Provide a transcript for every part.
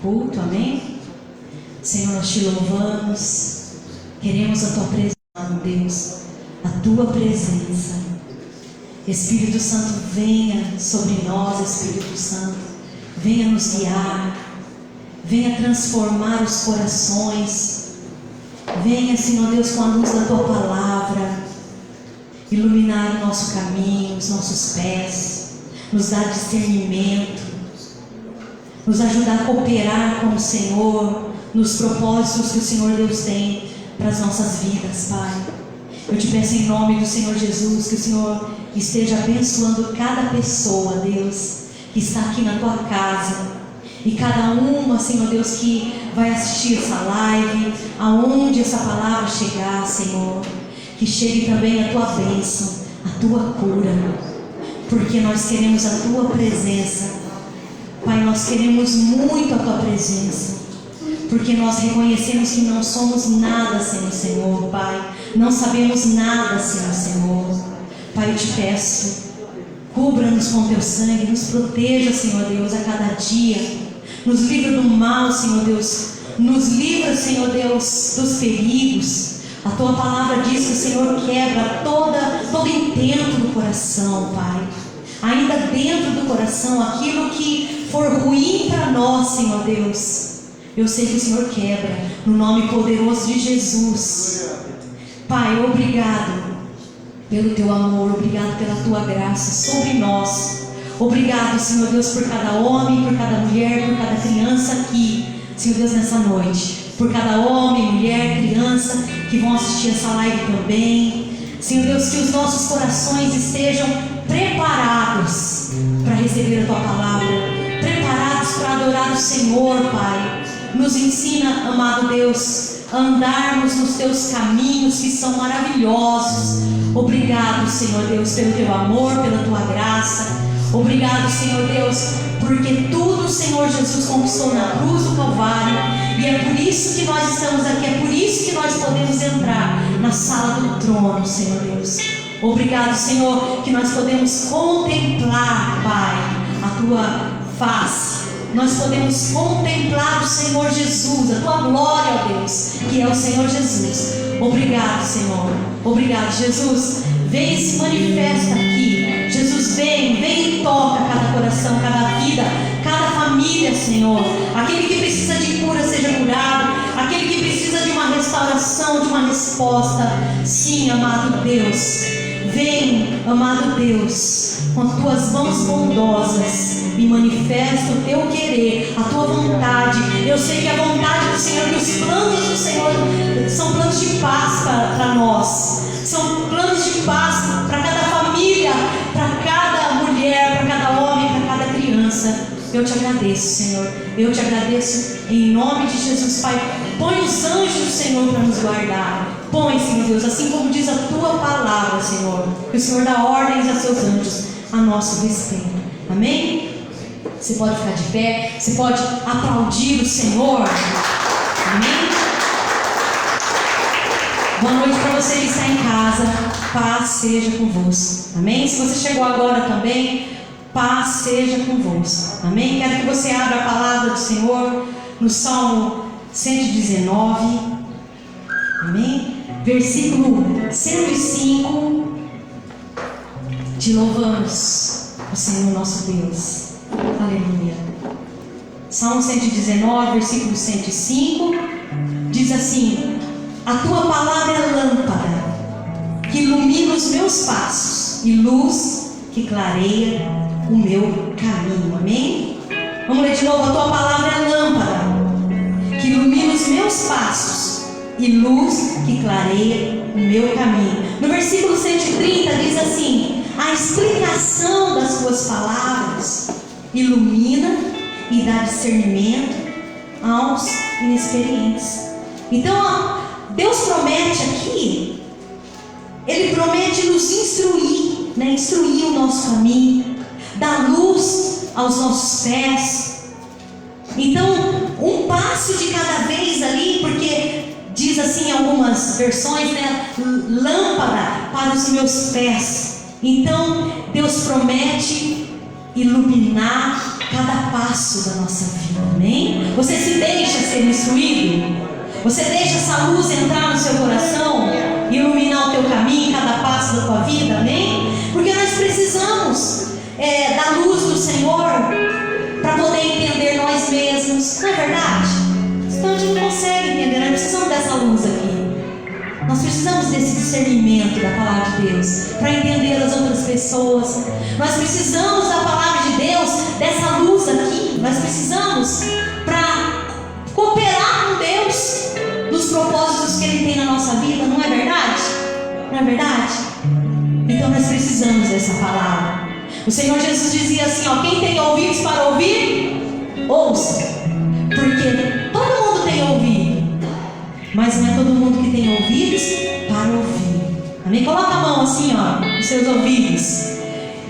culto, amém? Senhor, nós te louvamos, queremos a tua presença, Deus, a tua presença. Espírito Santo, venha sobre nós, Espírito Santo, venha nos guiar, venha transformar os corações, venha, Senhor Deus, com a luz da tua palavra, iluminar o nosso caminho, os nossos pés, nos dar discernimento, nos ajudar a cooperar com o Senhor, nos propósitos que o Senhor Deus tem para as nossas vidas, Pai. Eu te peço em nome do Senhor Jesus, que o Senhor esteja abençoando cada pessoa, Deus, que está aqui na tua casa, e cada uma, Senhor Deus, que vai assistir essa live, aonde essa palavra chegar, Senhor, que chegue também a tua bênção, a tua cura, porque nós queremos a tua presença, Pai. Nós queremos muito a tua presença, porque nós reconhecemos que não somos nada sem o Senhor, Pai. Não sabemos nada sem o Senhor, Pai. Eu te peço, cubra-nos com teu sangue, nos proteja, Senhor Deus, a cada dia, nos livra do mal, Senhor Deus, nos livra, Senhor Deus, dos perigos. A tua palavra diz que o Senhor quebra todo intento do coração, Pai. Ainda dentro do coração, aquilo que for ruim para nós, Senhor Deus, eu sei que o Senhor quebra, no nome poderoso de Jesus. Pai, obrigado pelo teu amor, obrigado pela tua graça sobre nós. Obrigado, Senhor Deus, por cada homem, por cada mulher, por cada criança aqui, Senhor Deus, nessa noite. Por cada homem, mulher, criança que vão assistir essa live também. Senhor Deus, que os nossos corações estejam preparados para receber a tua palavra, preparados para adorar o Senhor, Pai. Nos ensina, amado Deus, a andarmos nos teus caminhos que são maravilhosos. Obrigado, Senhor Deus, pelo teu amor, pela tua graça. Obrigado, Senhor Deus, porque tudo o Senhor Jesus conquistou na cruz do Calvário, e é por isso que nós estamos aqui, é por isso que nós podemos entrar na sala do trono, Senhor Deus. Obrigado, Senhor, que nós podemos contemplar, Pai, a tua face. Nós podemos contemplar o Senhor Jesus, a tua glória, ó Deus, que é o Senhor Jesus. Obrigado, Senhor. Obrigado, Jesus. Vem e se manifesta aqui. Jesus, vem e toca cada coração, cada vida, cada família, Senhor. Aquele que precisa de cura seja curado, aquele que precisa de uma restauração, de uma resposta. Sim, amado Deus. Vem, amado Deus, com tuas mãos bondosas e manifesta o teu querer, a tua vontade. Eu sei que a vontade do Senhor, que os planos do Senhor são planos de paz para nós, são planos de paz para cada família, para cada mulher, para cada homem, para cada criança. Eu te agradeço, Senhor, eu te agradeço em nome de Jesus, Pai. Põe os anjos do Senhor para nos guardar. Põe, Senhor Deus, assim como diz a tua palavra, Senhor, que o Senhor dá ordens a seus anjos a nosso respeito. Amém? Você pode ficar de pé, você pode aplaudir o Senhor. Amém? Boa noite para você que está em casa. Paz seja convosco. Amém? Se você chegou agora também, paz seja convosco. Amém? Quero que você abra a palavra do Senhor no Salmo 119. Amém? Versículo 105. Te louvamos, o Senhor nosso Deus. Aleluia. Salmo 119, versículo 105, diz assim: a tua palavra é lâmpada que ilumina os meus passos e luz que clareia o meu caminho. Amém? Vamos ler de novo. A tua palavra é lâmpada que ilumina os meus passos e luz que clareia o meu caminho. No versículo 130 diz assim: a explicação das tuas palavras ilumina e dá discernimento aos inexperientes. Então, Deus promete aqui, Ele promete nos instruir, né? Instruir o nosso caminho, dar luz aos nossos pés. Então, um passo de cada vez ali, porque diz assim em algumas versões, né? Lâmpada para os meus pés. Então, Deus promete iluminar cada passo da nossa vida, amém? Você se deixa ser instruído? Você deixa essa luz entrar no seu coração e iluminar o teu caminho, cada passo da tua vida, amém? Porque nós precisamos da luz do Senhor para poder entender nós mesmos, não é verdade? Senão a gente não consegue entender, nós precisamos dessa luz aqui. Nós precisamos desse discernimento da palavra de Deus para entender as outras pessoas. Nós precisamos da palavra de Deus, dessa luz aqui. Nós precisamos para cooperar com Deus nos propósitos que Ele tem na nossa vida, não é verdade? Não é verdade? Então nós precisamos dessa palavra. O Senhor Jesus dizia assim, ó, quem tem ouvidos para ouvir, ouça. Porque todo mundo tem ouvido, mas não é todo mundo que tem ouvidos para ouvir. Amém? Coloca a mão assim, ó, nos seus ouvidos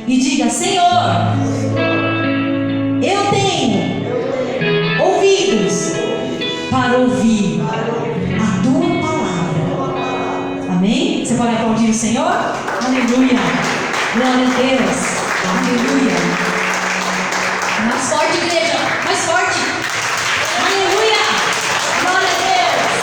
e diga, Senhor, eu tenho ouvidos para ouvir a tua palavra. Amém? Você pode aplaudir o Senhor? Aleluia! Glória a Deus! Aleluia! Mais forte, igreja! Mais forte! Aleluia! Glória a Deus!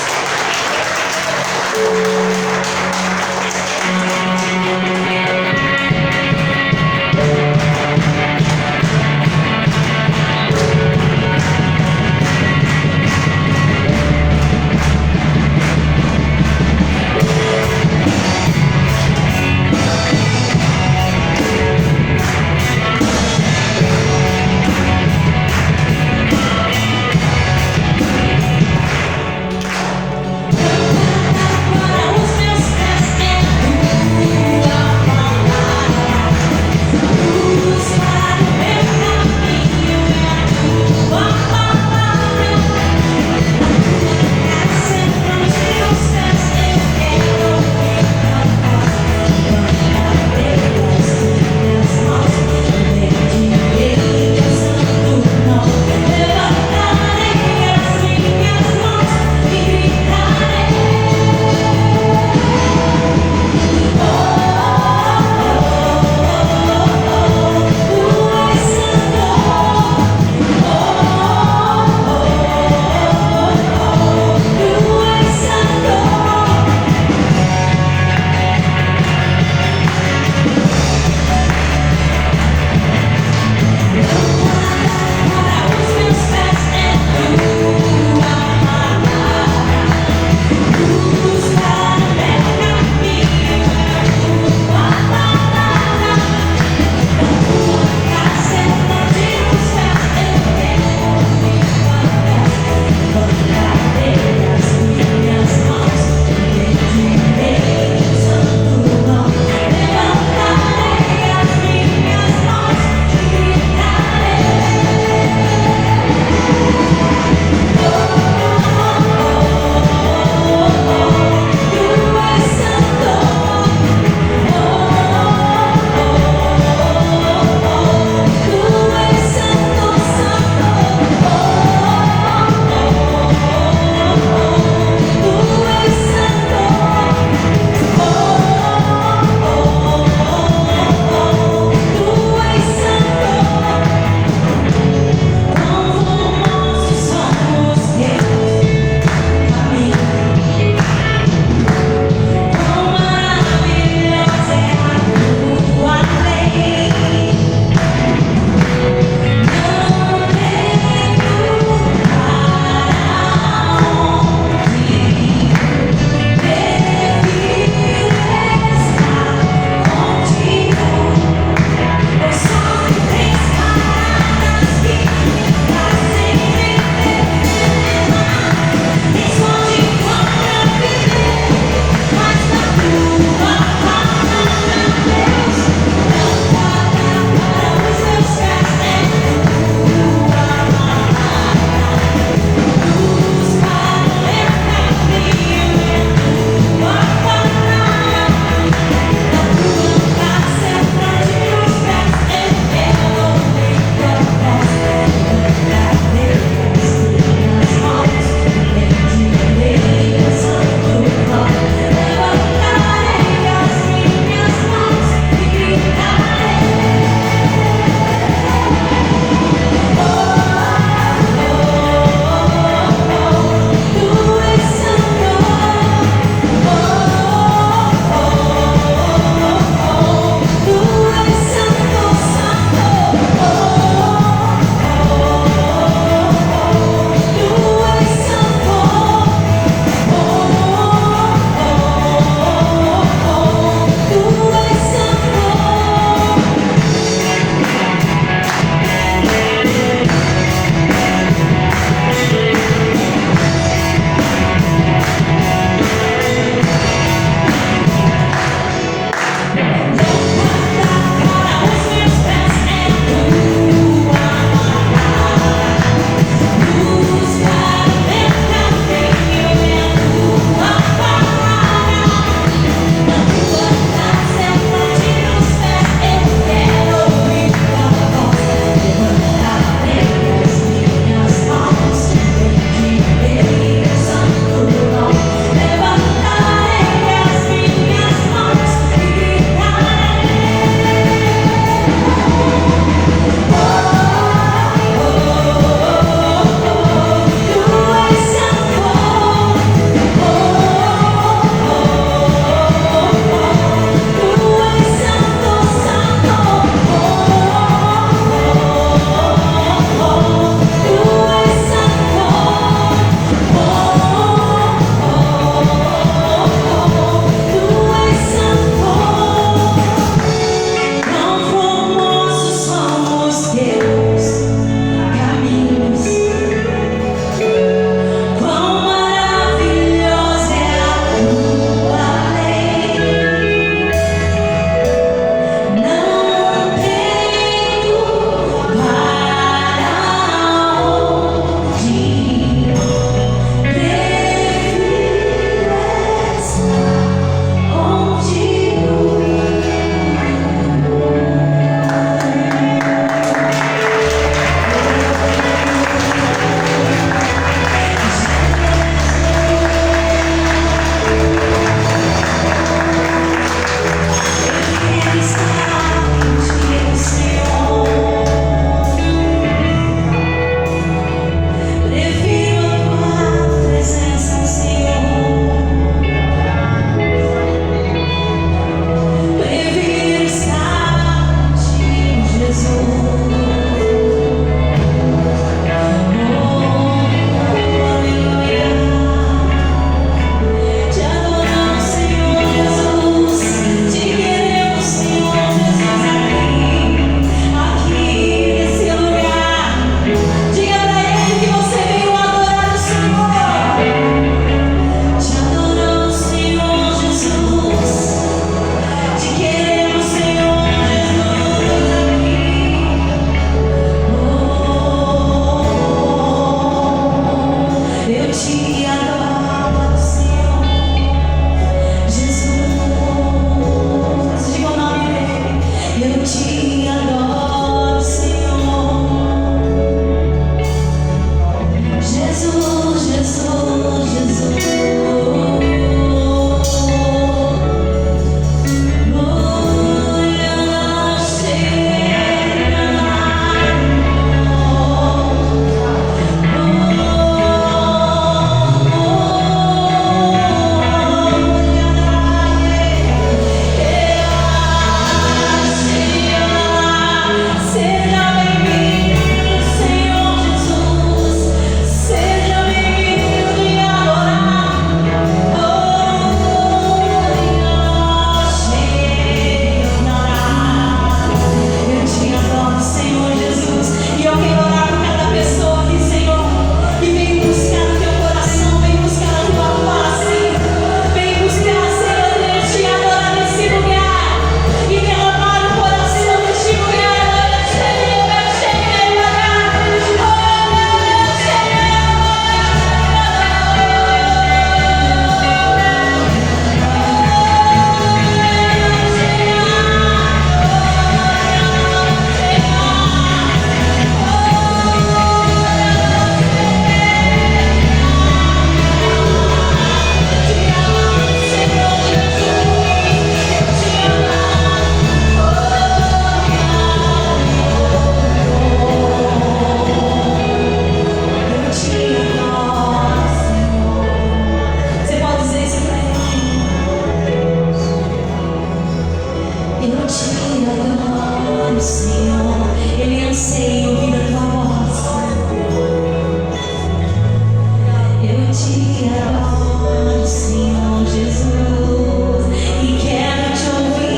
te adoro, Senhor Jesus, e quero te ouvir,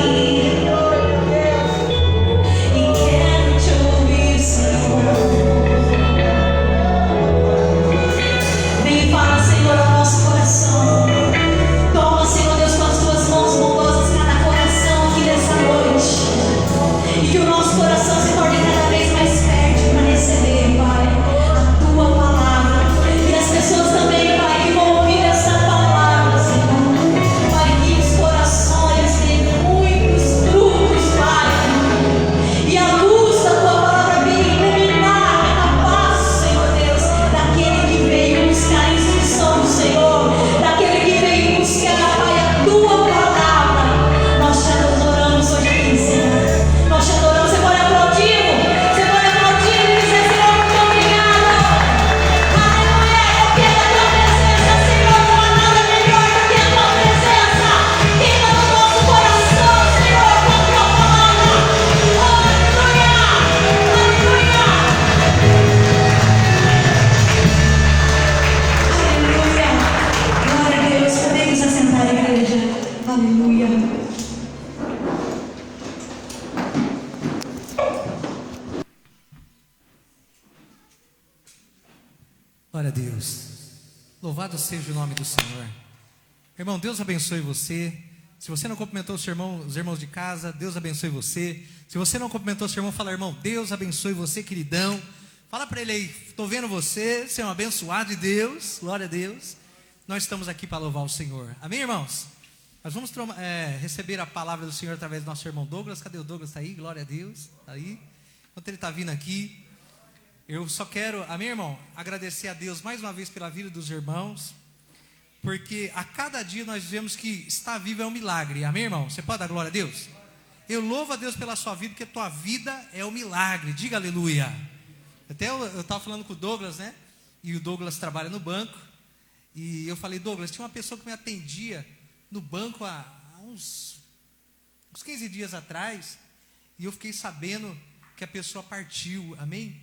Senhor. Vem e fala, Senhor, ao nosso coração. Toma, Senhor Deus, com as tuas mãos bondosas cada coração aqui nessa noite, e que o nosso coração se torne cada vez mais fértil para receber, Pai, a tua palavra. E as pessoas também, Pai, que vão ouvir essa palavra, Senhor, Pai, que os corações têm muitos frutos, Pai, e a luz da tua palavra vem iluminar cada passo, Senhor Deus, daquele que veio buscar a instrução do Senhor, daquele que veio buscar, Pai, a tua palavra. Nós te adoramos hoje aqui, Senhor. Nós te adoramos. Você pode aplaudir, você pode aplaudir e dizer, Senhor, muito obrigado. Aleluia. Eu quero a tua presença, Senhor. Não há nada melhor do que a tua presença. Queima no nosso coração, Senhor, com a tua palavra. Aleluia. Aleluia. Aleluia. Glória a Deus. Podemos assentar, igreja. Aleluia. Glória a Deus. Louvado seja o nome do Senhor. Irmão, Deus abençoe você. Se você não cumprimentou os irmãos de casa, Deus abençoe você. Se você não cumprimentou o seu irmão, fala, irmão, Deus abençoe você, queridão. Fala para ele aí, estou vendo você é um abençoado de Deus. Glória a Deus. Nós estamos aqui para louvar o Senhor. Amém, irmãos? Nós vamos receber a palavra do Senhor através do nosso irmão Douglas. Cadê o Douglas? Está aí? Glória a Deus. Está aí. Enquanto ele está vindo aqui, eu só quero, amém, irmão, agradecer a Deus mais uma vez pela vida dos irmãos, porque a cada dia nós vemos que estar vivo é um milagre, amém, irmão? Você pode dar glória a Deus? Eu louvo a Deus pela sua vida, porque a tua vida é um milagre, diga aleluia. Até eu estava falando com o Douglas, né? E o Douglas trabalha no banco, e eu falei, Douglas, tinha uma pessoa que me atendia no banco há uns 15 dias atrás, e eu fiquei sabendo que a pessoa partiu, amém?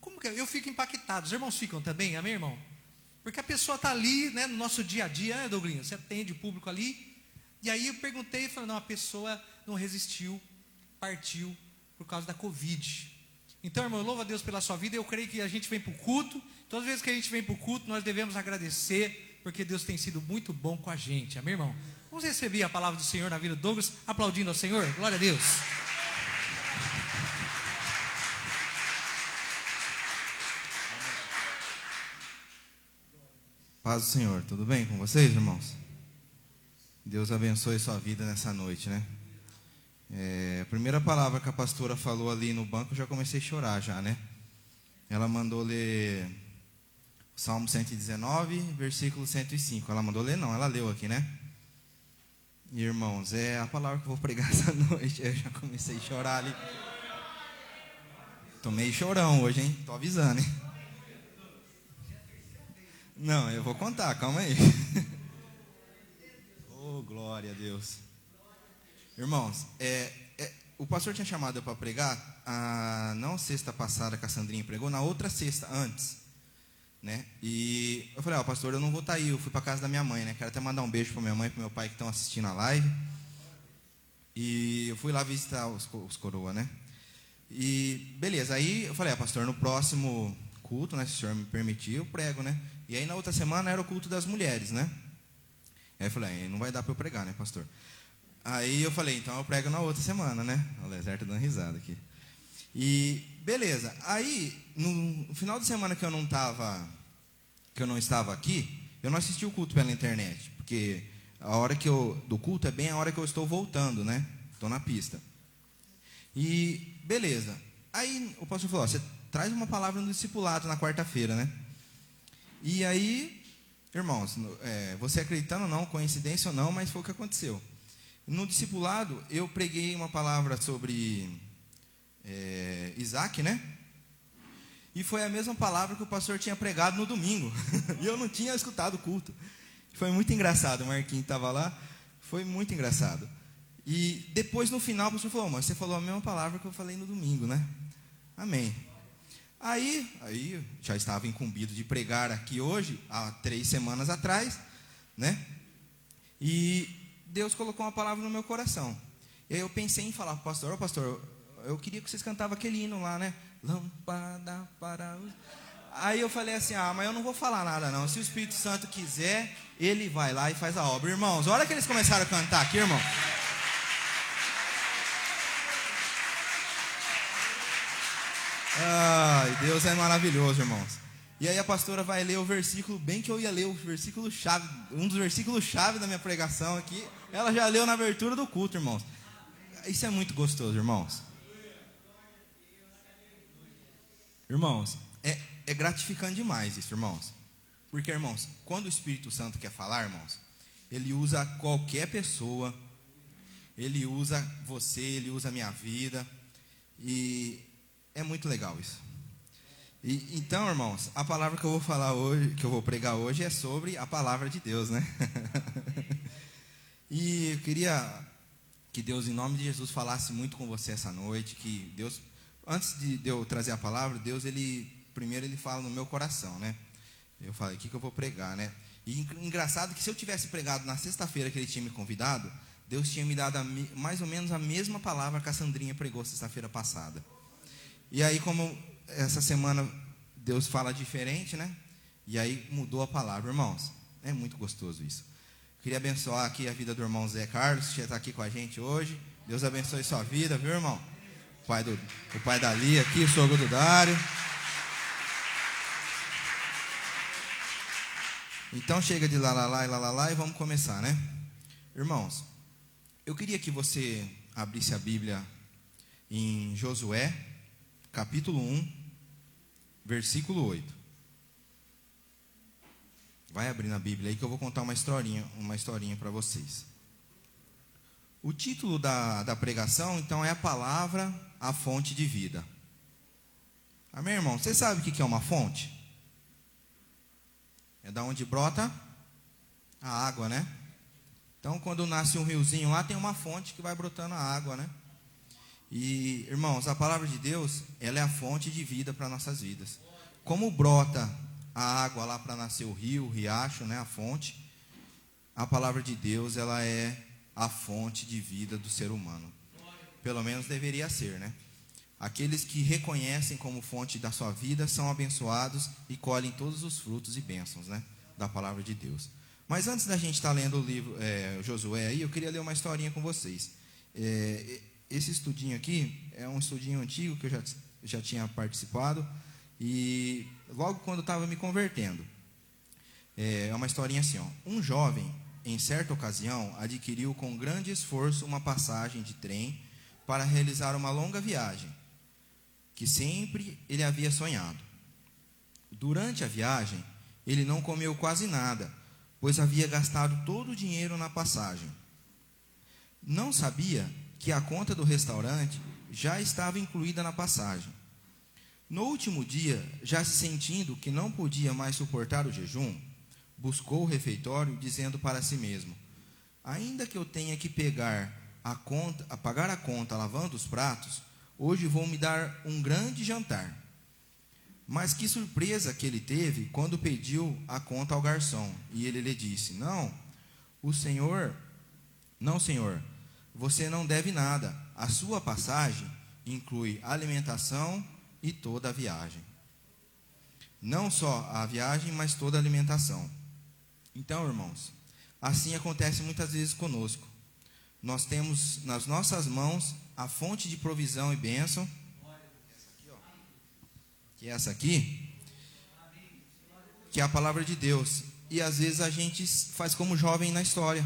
Como que eu fico impactado? Os irmãos ficam também, amém, irmão? Porque a pessoa está ali, né, no nosso dia a dia, né, Douglas? Você atende o público ali. E aí eu perguntei e falei, não, a pessoa não resistiu, partiu por causa da Covid. Então, irmão, eu louvo a Deus pela sua vida. Eu creio que a gente vem para o culto. Todas as vezes que a gente vem para o culto, nós devemos agradecer, porque Deus tem sido muito bom com a gente, amém, irmão? Vamos receber a palavra do Senhor na vida do Douglas, aplaudindo ao Senhor. Glória a Deus. Paz do Senhor, tudo bem com vocês, irmãos? Deus abençoe sua vida nessa noite, né? A primeira palavra que a pastora falou ali no banco, eu já comecei a chorar já, né? Ela mandou ler o Salmo 119, versículo 105. Ela mandou ler, não, ela leu aqui, né? E, irmãos, é a palavra que eu vou pregar essa noite. Eu já comecei a chorar ali. Tô meio chorão hoje, hein? Tô avisando, hein? Não, eu vou contar, calma aí. Oh, glória a Deus. Irmãos, o pastor tinha chamado eu para pregar, não sexta passada que a Sandrinha pregou, na outra sexta, antes, né? E eu falei, pastor, eu não vou estar aí, eu fui para casa da minha mãe, né? Quero até mandar um beijo para minha mãe e para meu pai que estão assistindo a live. E eu fui lá visitar os coroa, né? E beleza, aí eu falei, pastor, no próximo culto, né, se o senhor me permitir, eu prego, né? E aí na outra semana era o culto das mulheres, né? Aí eu falei, não vai dar para eu pregar, né, pastor? Aí eu falei, então eu prego na outra semana, né? O Lezer tá dando risada aqui. E beleza, aí no final de semana que eu não estava aqui, eu não assisti o culto pela internet, porque a hora do culto é bem a hora que eu estou voltando, né? Estou na pista. E beleza, aí o pastor falou, você traz uma palavra no discipulado na quarta-feira, né? E aí, irmãos, você acreditando ou não, coincidência ou não, mas foi o que aconteceu. No discipulado, eu preguei uma palavra sobre Isaac, né? E foi a mesma palavra que o pastor tinha pregado no domingo. E eu não tinha escutado o culto. Foi muito engraçado, o Marquinhos estava lá. Foi muito engraçado. E depois, no final, o pastor falou, mas você falou a mesma palavra que eu falei no domingo, né? Amém. Aí já estava incumbido de pregar aqui hoje, há 3 semanas atrás, né? E Deus colocou uma palavra no meu coração. E aí eu pensei em falar para o pastor, eu queria que vocês cantavam aquele hino lá, né? Lâmpada para os... Aí eu falei assim, mas eu não vou falar nada não. Se o Espírito Santo quiser, ele vai lá e faz a obra. Irmãos, a hora que eles começaram a cantar aqui, irmão. Ai, Deus é maravilhoso, irmãos. E aí a pastora vai ler o versículo, bem que eu ia ler o versículo chave, um dos versículos chave da minha pregação aqui. Ela já leu na abertura do culto, irmãos. Isso é muito gostoso, irmãos. Irmãos, é gratificante demais isso, irmãos. Porque, irmãos, quando o Espírito Santo quer falar, irmãos, ele usa qualquer pessoa, ele usa você, ele usa a minha vida, e é muito legal isso. Então, irmãos, a palavra que eu vou falar hoje, que eu vou pregar hoje, é sobre a palavra de Deus, né? E eu queria que Deus, em nome de Jesus, falasse muito com você essa noite, que Deus, antes de eu trazer a palavra, Deus, primeiro ele fala no meu coração, né? Eu falei, o que eu vou pregar, né? E engraçado que se eu tivesse pregado na sexta-feira que ele tinha me convidado, Deus tinha me dado mais ou menos a mesma palavra que a Sandrinha pregou sexta-feira passada. E aí, como essa semana Deus fala diferente, né? E aí mudou a palavra, irmãos. É muito gostoso isso. Queria abençoar aqui a vida do irmão Zé Carlos, que já está aqui com a gente hoje. Deus abençoe sua vida, viu, irmão? O pai da Lia aqui, o sogro do Dário. Então chega de lá e vamos começar, né? Irmãos, eu queria que você abrisse a Bíblia em Josué, capítulo 1, versículo 8. Vai abrindo a Bíblia aí que eu vou contar uma historinha para vocês. O título da pregação, então, é a palavra, a fonte de vida. Amém, irmão? Você sabe o que é uma fonte? É da onde brota a água, né? Então, quando nasce um riozinho lá, tem uma fonte que vai brotando a água, né? E, irmãos, a palavra de Deus, ela é a fonte de vida para nossas vidas. Como brota a água lá para nascer o rio, o riacho, né? A fonte. A palavra de Deus, ela é a fonte de vida do ser humano. Pelo menos deveria ser, né? Aqueles que reconhecem como fonte da sua vida são abençoados e colhem todos os frutos e bênçãos, né, da palavra de Deus. Mas antes da gente estar lendo o livro Josué aí, eu queria ler uma historinha com vocês. Esse estudinho aqui é um estudinho antigo que eu já tinha participado, e logo quando eu estava me convertendo. É uma historinha assim, ó. Um jovem, em certa ocasião, adquiriu com grande esforço uma passagem de trem para realizar uma longa viagem, que sempre ele havia sonhado. Durante a viagem, ele não comeu quase nada, pois havia gastado todo o dinheiro na passagem. Não sabia que a conta do restaurante já estava incluída na passagem. No último dia, já se sentindo que não podia mais suportar o jejum, buscou o refeitório, dizendo para si mesmo: ainda que eu tenha que pagar a conta lavando os pratos, hoje vou me dar um grande jantar. Mas que surpresa que ele teve quando pediu a conta ao garçom. E ele lhe disse: não, senhor, você não deve nada. A sua passagem inclui alimentação e toda a viagem. Não só a viagem, mas toda a alimentação. Então, irmãos, assim acontece muitas vezes conosco. Nós temos nas nossas mãos a fonte de provisão e bênção, que é essa aqui, que é a palavra de Deus. E às vezes a gente faz como jovem na história.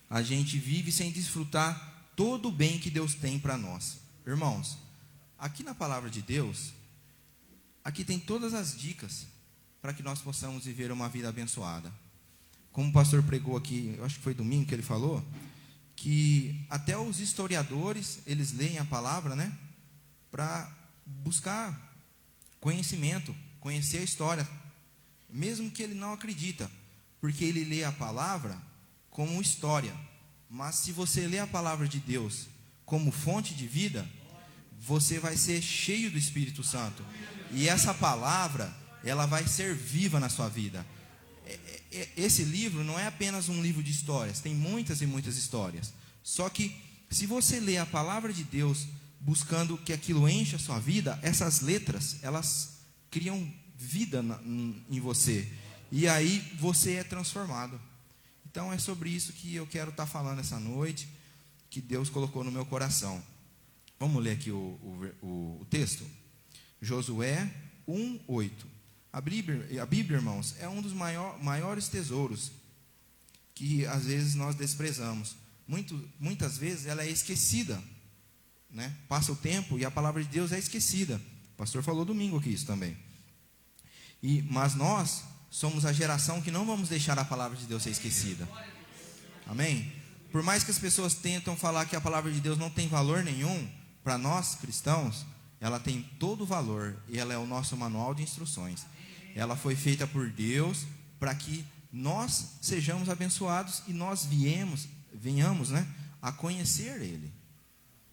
A gente vive sem desfrutar todo o bem que Deus tem para nós. Irmãos, aqui na palavra de Deus, aqui tem todas as dicas para que nós possamos viver uma vida abençoada. Como o pastor pregou aqui, eu acho que foi domingo que ele falou, que até os historiadores, eles leem a palavra, né, para buscar conhecimento, conhecer a história, mesmo que ele não acredita, porque ele lê a palavra como história. Mas se você lê a palavra de Deus como fonte de vida, você vai ser cheio do Espírito Santo. E essa palavra, ela vai ser viva na sua vida. Esse livro não é apenas um livro de histórias, tem muitas e muitas histórias. Só que se você ler a palavra de Deus buscando que aquilo encha a sua vida, essas letras, elas criam vida em você. E aí você é transformado. Então é sobre isso que eu quero estar falando essa noite, que Deus colocou no meu coração. Vamos ler aqui o texto? Josué 1:8. A Bíblia, irmãos, é um dos maiores tesouros que às vezes nós desprezamos. Muitas vezes ela é esquecida, né? Passa o tempo e a palavra de Deus é esquecida. O pastor falou domingo aqui isso também. Mas nós somos a geração que não vamos deixar a palavra de Deus ser esquecida. Amém? Por mais que as pessoas tentam falar que a palavra de Deus não tem valor nenhum, para nós cristãos, ela tem todo o valor. E ela é o nosso manual de instruções. Ela foi feita por Deus para que nós sejamos abençoados e nós venhamos, né, a conhecer Ele.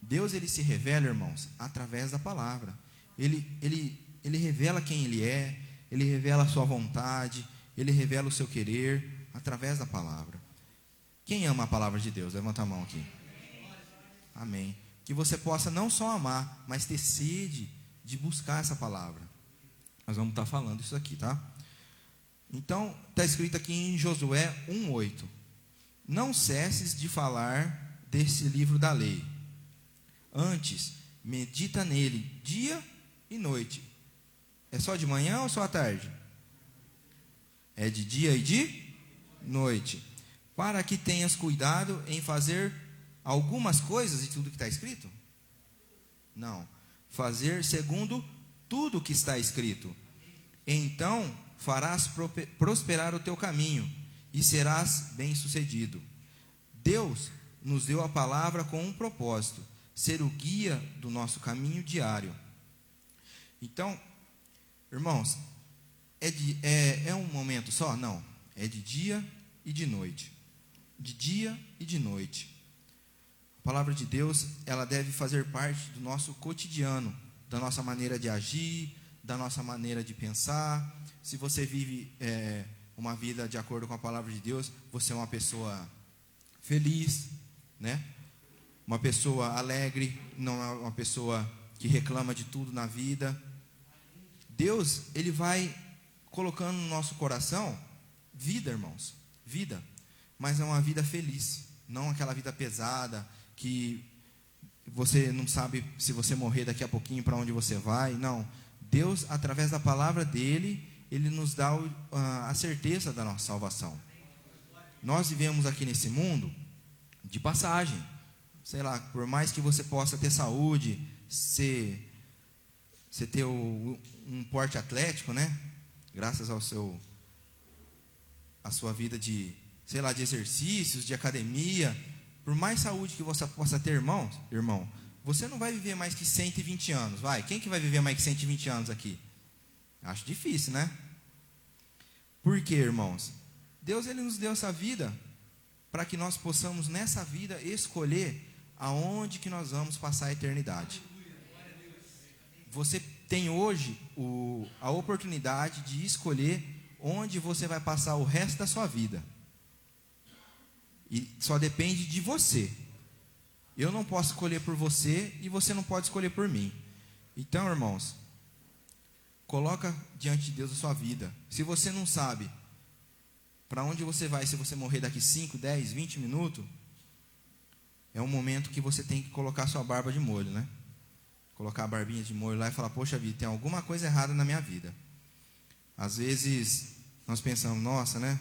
Deus, Ele se revela, irmãos, através da palavra. Ele revela quem Ele é, Ele revela a sua vontade, Ele revela o seu querer através da palavra. Quem ama a palavra de Deus? Levanta a mão aqui. Amém. Que você possa não só amar, mas ter sede de buscar essa palavra. Nós vamos estar falando isso aqui, tá? Então, está escrito aqui em Josué 1:8. Não cesses de falar desse livro da lei. Antes, medita nele dia e noite. É só de manhã ou só à tarde? É de dia e de noite. Para que tenhas cuidado em fazer algumas coisas de tudo que está escrito? Não. Fazer segundo tudo que está escrito. Então farás prosperar o teu caminho e serás bem-sucedido. Deus nos deu a palavra com um propósito: ser o guia do nosso caminho diário. Então, irmãos, é um momento só? Não. É de dia e de noite. De dia e de noite. A palavra de Deus, ela deve fazer parte do nosso cotidiano, da nossa maneira de agir, da nossa maneira de pensar. Se você vive uma vida de acordo com a palavra de Deus, você é uma pessoa feliz, né? Uma pessoa alegre, não é uma pessoa que reclama de tudo na vida. Deus, Ele vai colocando no nosso coração vida, irmãos, vida, mas é uma vida feliz, não aquela vida pesada, que você não sabe se você morrer daqui a pouquinho para onde você vai. Não, Deus, através da palavra dEle, Ele nos dá a certeza da nossa salvação. Nós vivemos aqui nesse mundo de passagem. Sei lá, por mais que você possa ter saúde, você ter um porte atlético, né? Graças à sua vida de, sei lá, de exercícios, de academia. Por mais saúde que você possa ter, irmão, você não vai viver mais que 120 anos, vai? Quem que vai viver mais que 120 anos aqui? Acho difícil, né? Por quê, irmãos? Deus, Ele nos deu essa vida para que nós possamos, nessa vida, escolher aonde que nós vamos passar a eternidade. Você tem hoje a oportunidade de escolher onde você vai passar o resto da sua vida. E só depende de você. Eu não posso escolher por você e você não pode escolher por mim. Então, irmãos, coloca diante de Deus a sua vida. Se você não sabe para onde você vai, se você morrer daqui 5, 10, 20 minutos, é um momento que você tem que colocar sua barba de molho, né? Colocar a barbinha de molho lá e falar: poxa vida, tem alguma coisa errada na minha vida. Às vezes nós pensamos: nossa, né?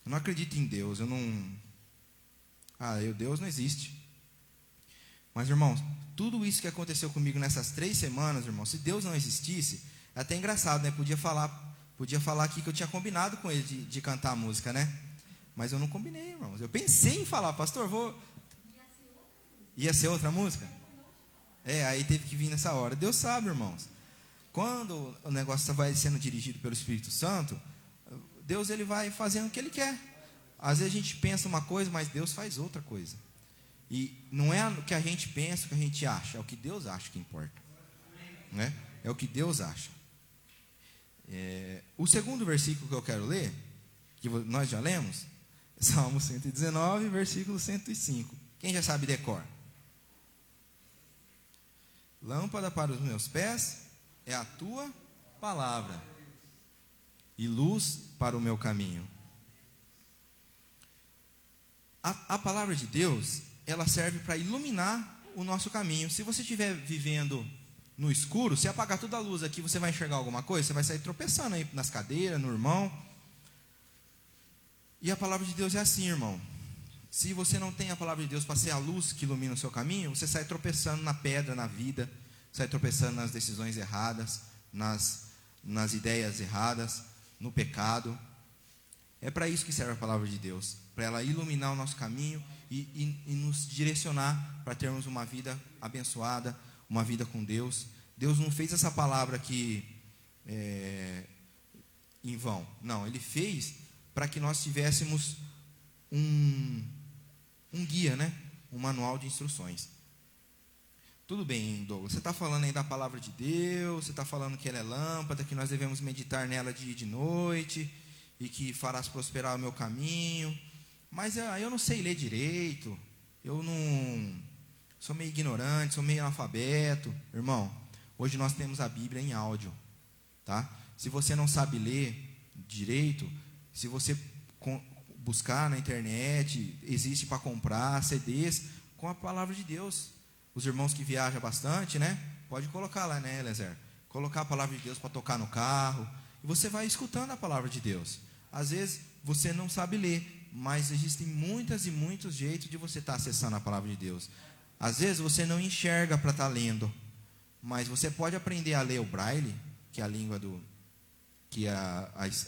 Eu não acredito em Deus, Deus não existe. Mas, irmãos, tudo isso que aconteceu comigo nessas 3 semanas, irmãos, se Deus não existisse, é até engraçado, né? Podia falar aqui que eu tinha combinado com ele de cantar a música, né? Mas eu não combinei, irmãos. Eu pensei em falar: pastor, ia ser outra música? Aí teve que vir nessa hora. Deus sabe, irmãos. Quando o negócio vai sendo dirigido pelo Espírito Santo, Deus, Ele vai fazendo o que Ele quer. Às vezes a gente pensa uma coisa, mas Deus faz outra coisa. E não é o que a gente pensa, o que a gente acha, é o que Deus acha que importa, né? É o que Deus acha. O segundo versículo que eu quero ler, que nós já lemos, é Salmo 119, versículo 105. Quem já sabe decor? Lâmpada para os meus pés é a tua palavra, e luz para o meu caminho. A palavra de Deus, ela serve para iluminar o nosso caminho. Se você estiver vivendo no escuro, se apagar toda a luz aqui, você vai enxergar alguma coisa? Você vai sair tropeçando aí nas cadeiras, no irmão. E a palavra de Deus é assim, irmão. Se você não tem a palavra de Deus para ser a luz que ilumina o seu caminho, você sai tropeçando na pedra, na vida, sai tropeçando nas decisões erradas, nas ideias erradas, no pecado. É para isso que serve a palavra de Deus, para ela iluminar o nosso caminho e nos direcionar para termos uma vida abençoada, uma vida com Deus. Deus não fez essa palavra aqui em vão. Não, Ele fez para que nós tivéssemos um guia, né? Um manual de instruções. Tudo bem, Douglas, você está falando aí da palavra de Deus, você está falando que ela é lâmpada, que nós devemos meditar nela dia e de noite, e que farás prosperar o meu caminho, mas eu não sei ler direito, eu não sou meio ignorante, sou meio analfabeto. Irmão, hoje nós temos a Bíblia em áudio, tá? Se você não sabe ler direito, se você buscar na internet, existe para comprar CDs com a palavra de Deus. Os irmãos que viajam bastante, né? Pode colocar lá, né, Elezer? Colocar a palavra de Deus para tocar no carro, e você vai escutando a palavra de Deus. Às vezes você não sabe ler, mas existem muitas e muitos jeitos de você estar acessando a palavra de Deus. Às vezes você não enxerga para estar lendo, mas você pode aprender a ler o braille, que é a língua que é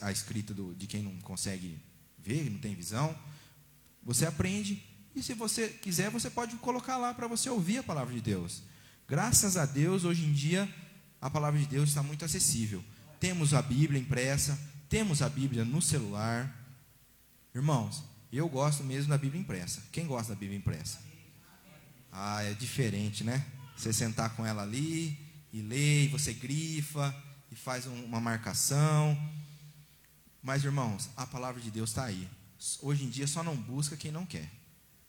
a escrita de quem não consegue ver, não tem visão. Você aprende, e se você quiser, você pode colocar lá para você ouvir a palavra de Deus. Graças a Deus, hoje em dia, a palavra de Deus está muito acessível. Temos a Bíblia impressa, temos a Bíblia no celular. Irmãos, eu gosto mesmo da Bíblia impressa. Quem gosta da Bíblia impressa? É diferente, né? Você sentar com ela ali e ler, e você grifa e faz uma marcação. Mas, irmãos, a palavra de Deus está aí. Hoje em dia só não busca quem não quer.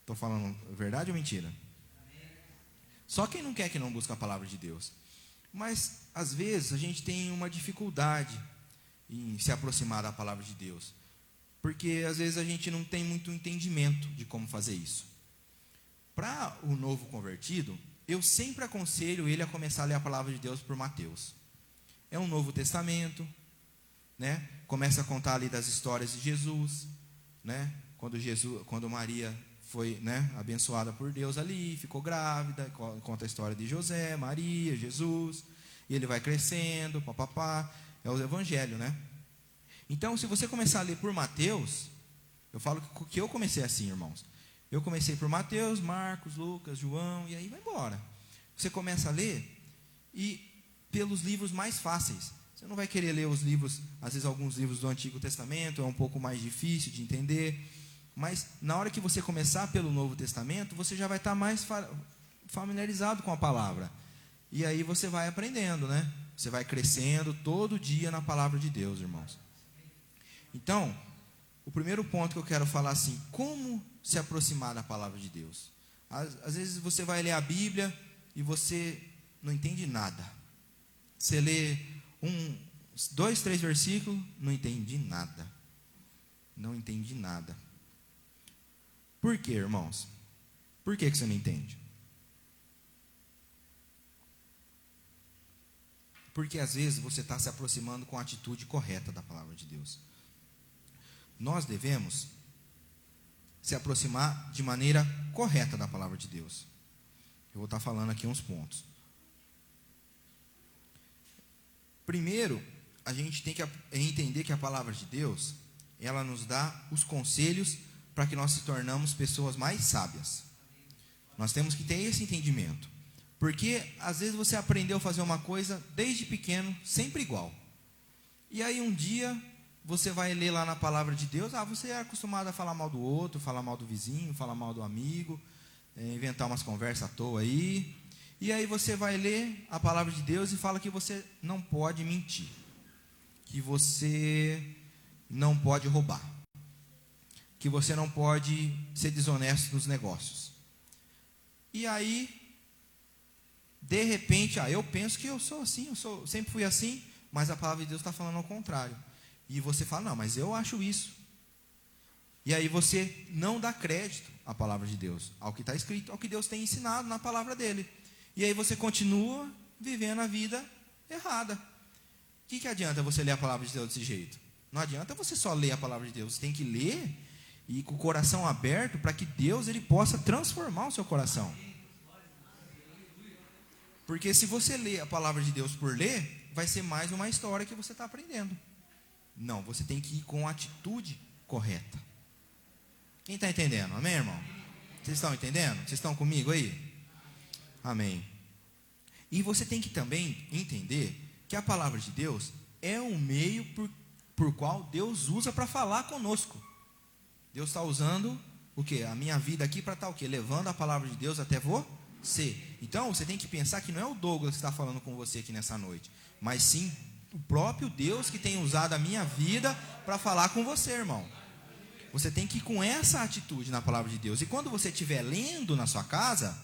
Estou falando verdade ou mentira? Só quem não quer que não busca a palavra de Deus. Mas, às vezes, a gente tem uma dificuldade em se aproximar da palavra de Deus, porque às vezes a gente não tem muito entendimento de como fazer isso. Para o novo convertido, eu sempre aconselho ele a começar a ler a palavra de Deus por Mateus. É um Novo Testamento, né? Começa a contar ali das histórias de Jesus, né? Quando Maria foi, né, abençoada por Deus ali, ficou grávida, conta a história de José, Maria, Jesus, e ele vai crescendo, papapá. É o Evangelho, né? Então, se você começar a ler por Mateus, eu falo que eu comecei assim, irmãos. Eu comecei por Mateus, Marcos, Lucas, João, e aí vai embora. Você começa a ler, e pelos livros mais fáceis. Você não vai querer ler os livros, às vezes alguns livros do Antigo Testamento, é um pouco mais difícil de entender. Mas, na hora que você começar pelo Novo Testamento, você já vai estar mais familiarizado com a palavra. E aí você vai aprendendo, né? Você vai crescendo todo dia na palavra de Deus, irmãos. Então, o primeiro ponto que eu quero falar assim, como se aproximar da palavra de Deus? Às vezes você vai ler a Bíblia e você não entende nada. Você lê 2, 3 versículos, não entendi nada. Não entendi nada. Por quê, irmãos? Por que você não entende? Porque às vezes você está se aproximando com a atitude correta da palavra de Deus. Nós devemos se aproximar de maneira correta da palavra de Deus. Eu vou estar falando aqui uns pontos. Primeiro, a gente tem que entender que a palavra de Deus, ela nos dá os conselhos para que nós se tornamos pessoas mais sábias. Nós temos que ter esse entendimento. Porque às vezes você aprendeu a fazer uma coisa desde pequeno, sempre igual. E aí um dia você vai ler lá na palavra de Deus, você é acostumado a falar mal do outro, falar mal do vizinho, falar mal do amigo, inventar umas conversas à toa aí. E aí você vai ler a palavra de Deus e fala que você não pode mentir, que você não pode roubar, que você não pode ser desonesto nos negócios. E aí, de repente, eu penso que eu sou assim, sempre fui assim, mas a palavra de Deus está falando ao contrário. E você fala, não, mas eu acho isso. E aí você não dá crédito à palavra de Deus, ao que está escrito, ao que Deus tem ensinado na palavra dele. E aí você continua vivendo a vida errada. O que adianta você ler a palavra de Deus desse jeito? Não adianta você só ler a palavra de Deus. Você tem que ler e com o coração aberto para que Deus ele possa transformar o seu coração. Porque se você lê a palavra de Deus por ler, vai ser mais uma história que você está aprendendo. Não, você tem que ir com a atitude correta. Quem está entendendo? Amém, irmão? Vocês estão entendendo? Vocês estão comigo aí? Amém. E você tem que também entender que a palavra de Deus é um meio por qual Deus usa para falar conosco. Deus está usando o quê? A minha vida aqui para estar o quê? Levando a palavra de Deus até você. Então você tem que pensar que não é o Douglas que está falando com você aqui nessa noite, mas sim o próprio Deus que tem usado a minha vida para falar com você, irmão. Você tem que ir com essa atitude na palavra de Deus. E quando você estiver lendo na sua casa,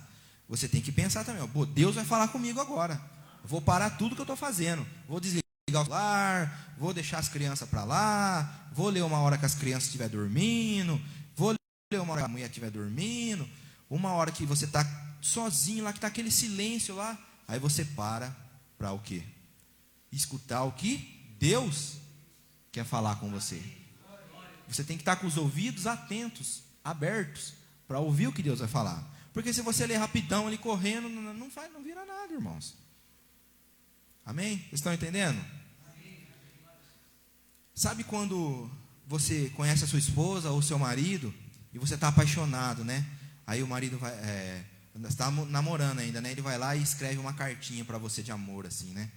você tem que pensar também, Deus vai falar comigo agora. Eu vou parar tudo que eu estou fazendo. Vou desligar o celular, vou deixar as crianças para lá, vou ler uma hora que as crianças estiverem dormindo, vou ler uma hora que a mulher estiver dormindo, uma hora que você está sozinho lá, que está aquele silêncio lá. Aí você para o quê? Escutar o que Deus quer falar com você. Você tem que estar com os ouvidos atentos, abertos, para ouvir o que Deus vai falar. Porque se você ler rapidão, ali correndo, não vira nada, irmãos. Amém? Vocês estão entendendo? Sabe quando você conhece a sua esposa ou o seu marido, e você está apaixonado, né? Aí o marido vai, está namorando ainda, né? Ele vai lá e escreve uma cartinha para você de amor, assim, né?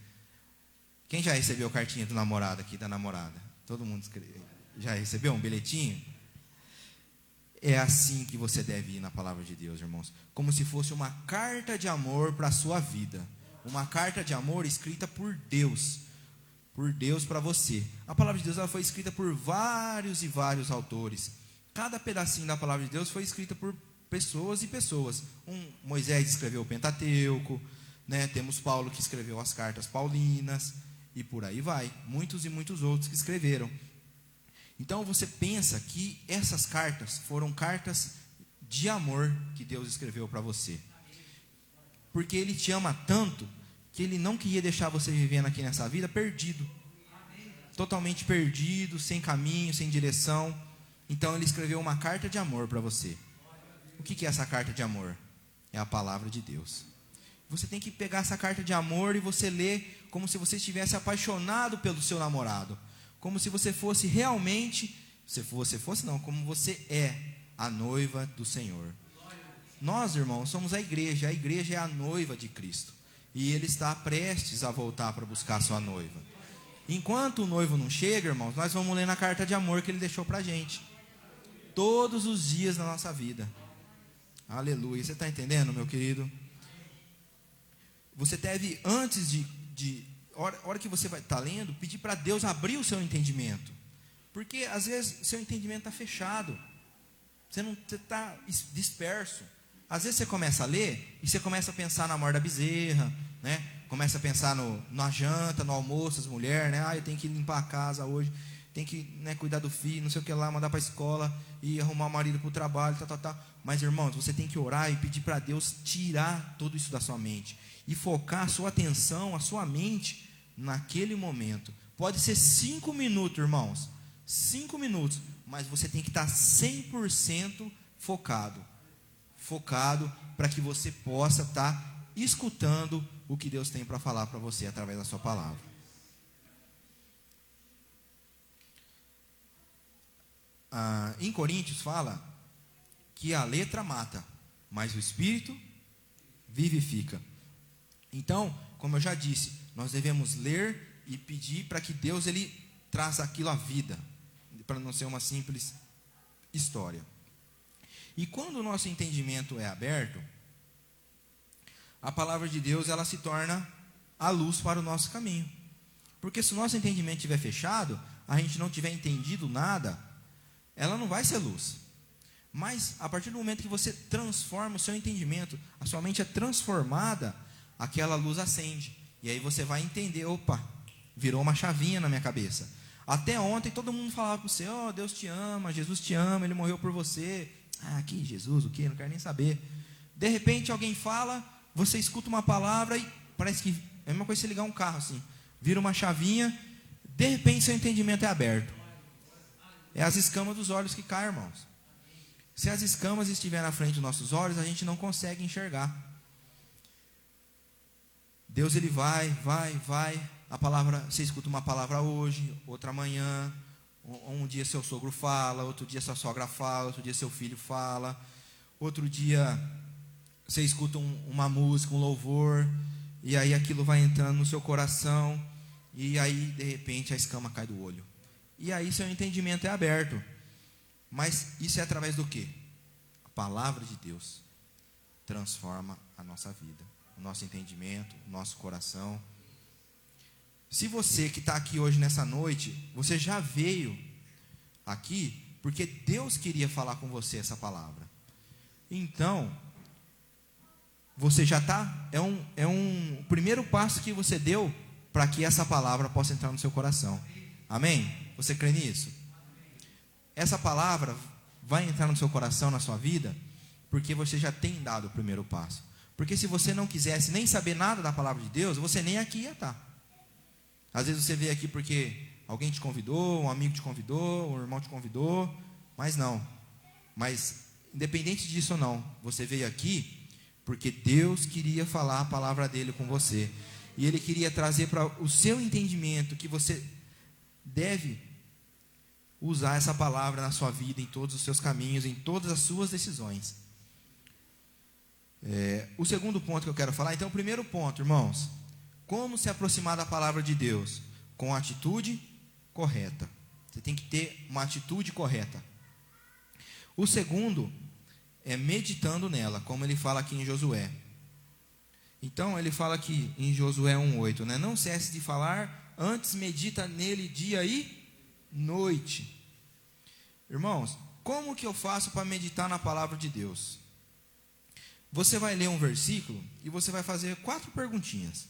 Quem já recebeu cartinha do namorado aqui, da namorada? Todo mundo já recebeu um bilhetinho? É assim que você deve ir na palavra de Deus, irmãos. Como se fosse uma carta de amor para a sua vida. Uma carta de amor escrita por Deus. Por Deus para você. A palavra de Deus ela foi escrita por vários e vários autores. Cada pedacinho da palavra de Deus foi escrita por pessoas e pessoas. Moisés escreveu o Pentateuco, né? Temos Paulo que escreveu as cartas paulinas, e por aí vai. Muitos e muitos outros que escreveram. Então você pensa que essas cartas foram cartas de amor que Deus escreveu para você. Porque Ele te ama tanto que Ele não queria deixar você vivendo aqui nessa vida perdido. Totalmente perdido, sem caminho, sem direção. Então Ele escreveu uma carta de amor para você. O que é essa carta de amor? É a palavra de Deus. Você tem que pegar essa carta de amor e você ler como se você estivesse apaixonado pelo seu namorado. Como se você fosse realmente, como você é a noiva do Senhor. Nós, irmãos, somos a igreja é a noiva de Cristo. E Ele está prestes a voltar para buscar a sua noiva. Enquanto o noivo não chega, irmãos, nós vamos ler na carta de amor que Ele deixou para a gente. Todos os dias da nossa vida. Aleluia. Você está entendendo, meu querido? Você deve, antes hora que você vai estar lendo, pedir para Deus abrir o seu entendimento. Porque às vezes seu entendimento está fechado. Você está disperso. Às vezes você começa a ler e você começa a pensar na morte da bezerra, né? Começa a pensar na janta, no almoço, as mulheres, né? Eu tenho que limpar a casa hoje, tenho que, né, cuidar do filho, não sei o que lá, mandar para a escola e arrumar o marido para o trabalho, tal. Mas, irmãos, você tem que orar e pedir para Deus tirar tudo isso da sua mente e focar a sua atenção, a sua mente naquele momento. Pode ser 5 minutos, irmãos, 5 minutos, mas você tem que estar 100% focado para que você possa estar escutando o que Deus tem para falar para você através da sua palavra. Em Coríntios fala que a letra mata, mas o Espírito vivifica. Então, como eu já disse, nós devemos ler e pedir para que Deus ele traça aquilo à vida, para não ser uma simples história. E quando o nosso entendimento é aberto, a palavra de Deus ela se torna a luz para o nosso caminho. Porque se o nosso entendimento estiver fechado, a gente não tiver entendido nada, ela não vai ser luz. Mas a partir do momento que você transforma o seu entendimento, a sua mente é transformada, aquela luz acende. E aí você vai entender, opa, virou uma chavinha na minha cabeça. Até ontem todo mundo falava para você, oh, Deus te ama, Jesus te ama, Ele morreu por você. Ah, que Jesus, o que? Não quero nem saber. De repente alguém fala, você escuta uma palavra e parece que é a mesma coisa que você ligar um carro assim. Vira uma chavinha, de repente seu entendimento é aberto. É as escamas dos olhos que caem, irmãos. Se as escamas estiverem na frente dos nossos olhos, a gente não consegue enxergar. Deus ele vai. A palavra, você escuta uma palavra hoje, outra amanhã. Um dia seu sogro fala, outro dia sua sogra fala, outro dia seu filho fala. Outro dia você escuta uma música, um louvor, e aí aquilo vai entrando no seu coração, e aí de repente a escama cai do olho. E aí seu entendimento é aberto. Mas isso é através do quê? A palavra de Deus transforma a nossa vida, o nosso entendimento, o nosso coração. Se você que está aqui hoje nessa noite, você já veio aqui porque Deus queria falar com você essa palavra. Então, você já está, é um primeiro passo que você deu para que essa palavra possa entrar no seu coração. Amém? Você crê nisso? Essa palavra vai entrar no seu coração, na sua vida, porque você já tem dado o primeiro passo. Porque se você não quisesse nem saber nada da palavra de Deus, você nem aqui ia estar. Às vezes você veio aqui porque alguém te convidou, um amigo te convidou, um irmão te convidou, mas não. Mas, independente disso ou não, você veio aqui porque Deus queria falar a palavra dele com você. E Ele queria trazer para o seu entendimento que você deve usar essa palavra na sua vida, em todos os seus caminhos, em todas as suas decisões. O segundo ponto que eu quero falar, então o primeiro ponto, irmãos, como se aproximar da palavra de Deus? Com a atitude correta. Você tem que ter uma atitude correta. O segundo é meditando nela, como ele fala aqui em Josué. Então ele fala aqui em Josué 1:8, né? Não cesse de falar, antes medita nele dia e noite. Irmãos, como que eu faço para meditar na palavra de Deus? Você vai ler um versículo e você vai fazer 4 perguntinhas.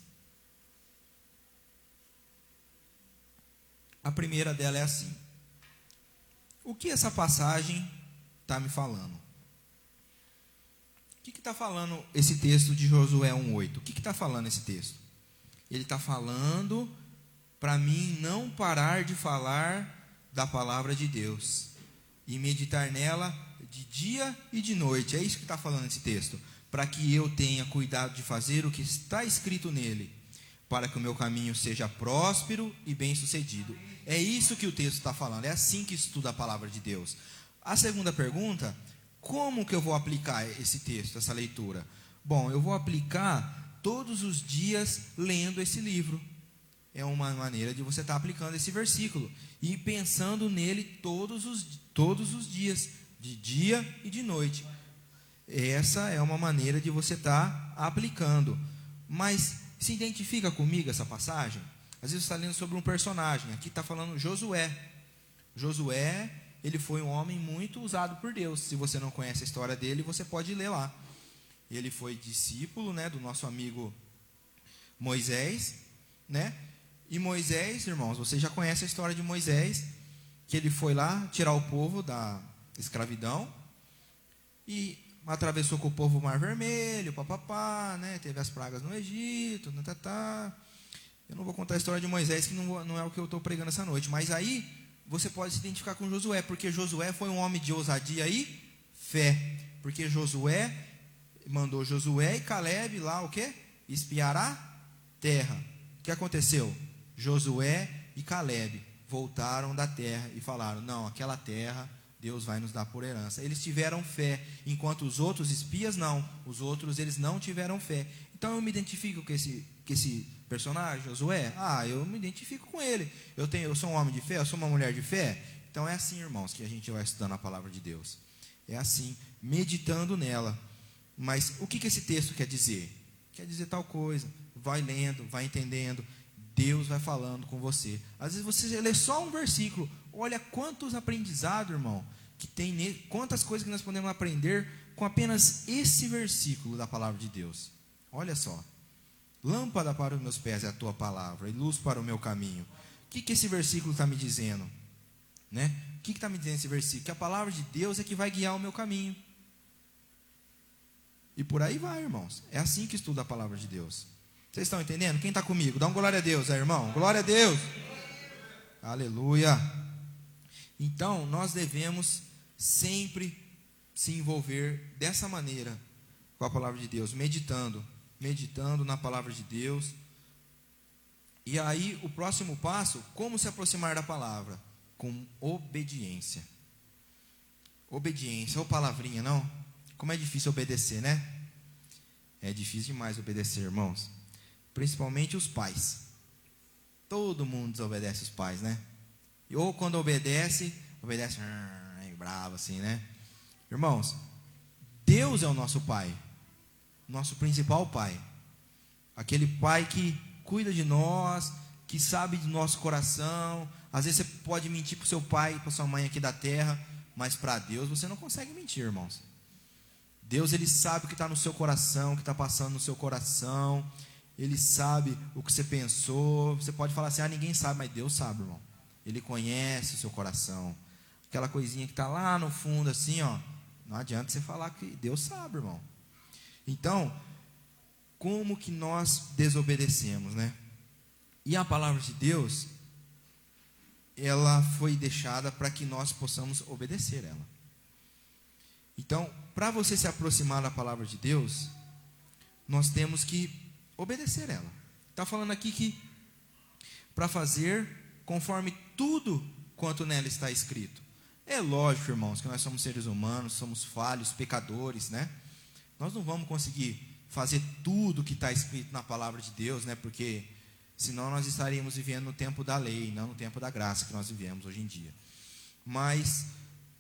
A primeira dela é assim: o que essa passagem está me falando? O que está falando esse texto de Josué 1:8? O que está falando esse texto? Ele está falando para mim não parar de falar da palavra de Deus e meditar nela de dia e de noite. É isso que está falando esse texto. Para que eu tenha cuidado de fazer o que está escrito nele, para que o meu caminho seja próspero e bem sucedido. É isso que o texto está falando. É assim que estuda a palavra de Deus. A segunda pergunta: como que eu vou aplicar esse texto, essa leitura? Bom, eu vou aplicar todos os dias lendo esse livro. É uma maneira de você estar aplicando esse versículo e pensando nele todos os dias, de dia e de noite. Essa é uma maneira de você estar aplicando. Mas se identifica comigo essa passagem? Às vezes você está lendo sobre um personagem. Aqui está falando Josué. Josué, ele foi um homem muito usado por Deus. Se você não conhece a história dele, você pode ler lá. Ele foi discípulo, né, do nosso amigo Moisés, né? E Moisés, irmãos, vocês já conhecem a história de Moisés, que ele foi lá tirar o povo da escravidão e atravessou com o povo o Mar Vermelho, papapá, né? Teve as pragas no Egito, Eu não vou contar a história de Moisés, que não é o que eu estou pregando essa noite, mas aí você pode se identificar com Josué, porque Josué foi um homem de ousadia e fé, porque Josué mandou Josué e Caleb lá o quê? Espiar a terra. O que aconteceu? Josué e Caleb voltaram da terra e falaram: não, aquela terra Deus vai nos dar por herança. Eles tiveram fé, enquanto os outros espias não. Os outros, eles não tiveram fé. Então eu me identifico com esse personagem, Josué. Eu me identifico com ele. Eu sou um homem de fé, eu sou uma mulher de fé. Então é assim, irmãos, que a gente vai estudando a palavra de Deus. É assim, meditando nela. Mas o que esse texto quer dizer? Quer dizer tal coisa. Vai lendo, vai entendendo. Deus vai falando com você. Às vezes você lê só um versículo. Olha quantos aprendizados, irmão, que tem nele. Quantas coisas que nós podemos aprender com apenas esse versículo da palavra de Deus. Olha só. Lâmpada para os meus pés é a tua palavra, e luz para o meu caminho. O que esse versículo está me dizendo? Né? O que está me dizendo esse versículo? Que a palavra de Deus é que vai guiar o meu caminho. E por aí vai, irmãos. É assim que estuda a palavra de Deus. Vocês estão entendendo? Quem está comigo? Dá um glória a Deus, irmão. Glória a Deus. Aleluia. Então, nós devemos sempre se envolver dessa maneira com a palavra de Deus, meditando na palavra de Deus. E aí, o próximo passo, como se aproximar da palavra? Com obediência. Obediência, ou palavrinha, não? Como é difícil obedecer, né? É difícil demais obedecer, irmãos. Principalmente os pais. Todo mundo desobedece os pais, né? Ou quando obedece bravo assim, né? Irmãos, Deus é o nosso pai. Nosso principal pai. Aquele pai que cuida de nós, que sabe do nosso coração. Às vezes você pode mentir para o seu pai e para sua mãe aqui da terra, mas para Deus você não consegue mentir, irmãos. Deus, Ele sabe o que está no seu coração, o que está passando no seu coração. Ele sabe o que você pensou. Você pode falar assim, ninguém sabe, mas Deus sabe, irmão. Ele conhece o seu coração. Aquela coisinha que está lá no fundo assim, ó. Não adianta você falar que Deus sabe, irmão. Então, como que nós desobedecemos, né? E a palavra de Deus, ela foi deixada para que nós possamos obedecer ela. Então, para você se aproximar da palavra de Deus, nós temos que obedecer ela. Está falando aqui que para fazer conforme tudo quanto nela está escrito. É lógico, irmãos, que nós somos seres humanos, somos falhos, pecadores, né? Nós não vamos conseguir fazer tudo que está escrito na palavra de Deus, né? Porque senão nós estaríamos vivendo no tempo da lei, não no tempo da graça que nós vivemos hoje em dia. Mas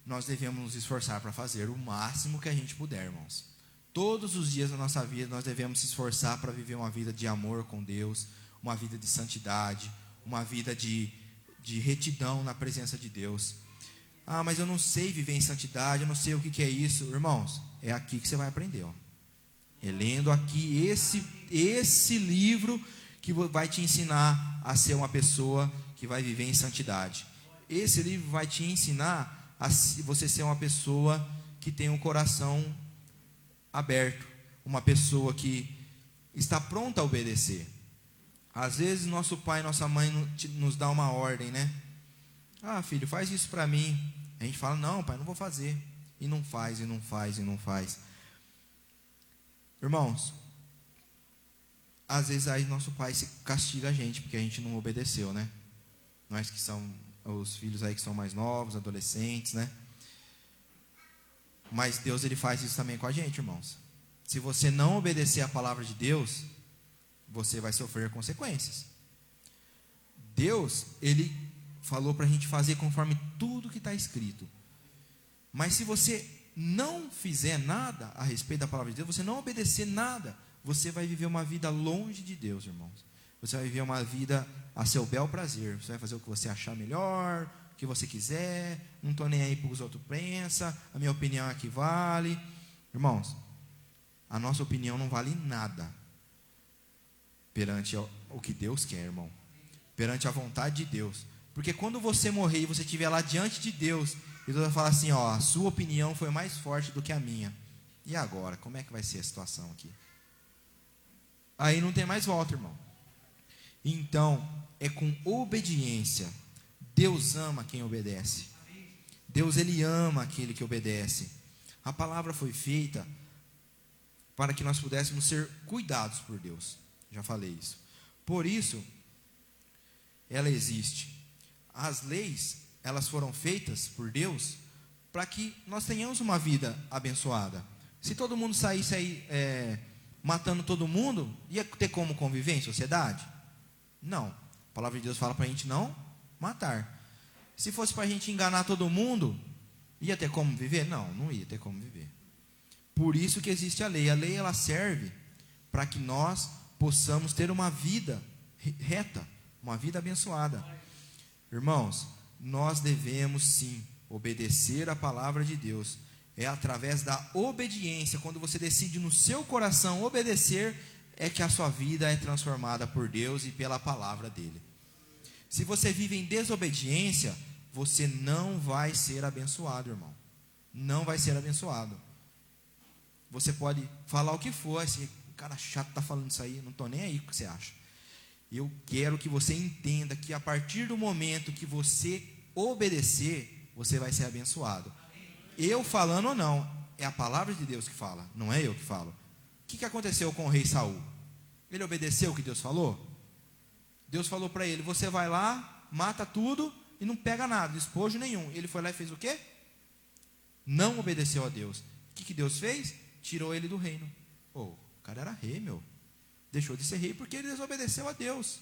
nós devemos nos esforçar para fazer o máximo que a gente puder, irmãos. Todos os dias da nossa vida nós devemos se esforçar para viver uma vida de amor com Deus, uma vida de santidade, uma vida de retidão na presença de Deus. Mas eu não sei viver em santidade, eu não sei o que é isso. Irmãos, é aqui que você vai aprender, ó. É lendo aqui esse livro que vai te ensinar a ser uma pessoa que vai viver em santidade. Esse livro vai te ensinar a você ser uma pessoa que tem um coração aberto, uma pessoa que está pronta a obedecer. Às vezes nosso pai e nossa mãe nos dá uma ordem, né? Filho, faz isso para mim. A gente fala, não, pai, não vou fazer. E não faz, e não faz, e não faz. Irmãos, às vezes aí nosso pai se castiga a gente porque a gente não obedeceu, né? Nós que são os filhos aí que são mais novos, adolescentes, né? Mas Deus, Ele faz isso também com a gente, irmãos. Se você não obedecer a palavra de Deus, você vai sofrer consequências. Deus, Ele falou para a gente fazer conforme tudo que está escrito. Mas se você não fizer nada a respeito da palavra de Deus, você não obedecer nada, você vai viver uma vida longe de Deus, irmãos. Você vai viver uma vida a seu bel prazer. Você vai fazer o que você achar melhor, o que você quiser. Não estou nem aí para os outros pensam. A minha opinião é que vale. Irmãos, a nossa opinião não vale nada perante o que Deus quer, irmão. Perante a vontade de Deus. Porque quando você morrer e você estiver lá diante de Deus, Deus vai falar assim, a sua opinião foi mais forte do que a minha. E agora? Como é que vai ser a situação aqui? Aí não tem mais volta, irmão. Então, é com obediência. Deus ama quem obedece. Deus, Ele ama aquele que obedece. A palavra foi feita para que nós pudéssemos ser cuidados por Deus. Já falei isso. Por isso, ela existe. As leis, elas foram feitas por Deus para que nós tenhamos uma vida abençoada. Se todo mundo saísse aí matando todo mundo, ia ter como conviver em sociedade? Não. A palavra de Deus fala para a gente não matar. Se fosse para a gente enganar todo mundo, Ia ter como viver? Não, não ia ter como viver. Por isso que existe a lei. A lei, ela serve para que nós possamos ter uma vida reta, uma vida abençoada. Irmãos, nós devemos sim obedecer a palavra de Deus. É através da obediência, quando você decide no seu coração obedecer, é que a sua vida é transformada por Deus e pela palavra dele. Se você vive em desobediência, você não vai ser abençoado, irmão. Não vai ser abençoado. Você pode falar o que for, esse cara chato está falando isso aí, não estou nem aí com o que você acha. Eu quero que você entenda que a partir do momento que você obedecer, você vai ser abençoado. Eu falando ou não, é a palavra de Deus que fala, não é eu que falo. O que aconteceu com o rei Saul? Ele obedeceu o que Deus falou? Deus falou para ele, você vai lá, mata tudo e não pega nada, despojo nenhum. Ele foi lá e fez o quê? Não obedeceu a Deus. O que Deus fez? Tirou ele do reino. O cara era rei, meu. Deixou de ser rei porque ele desobedeceu a Deus.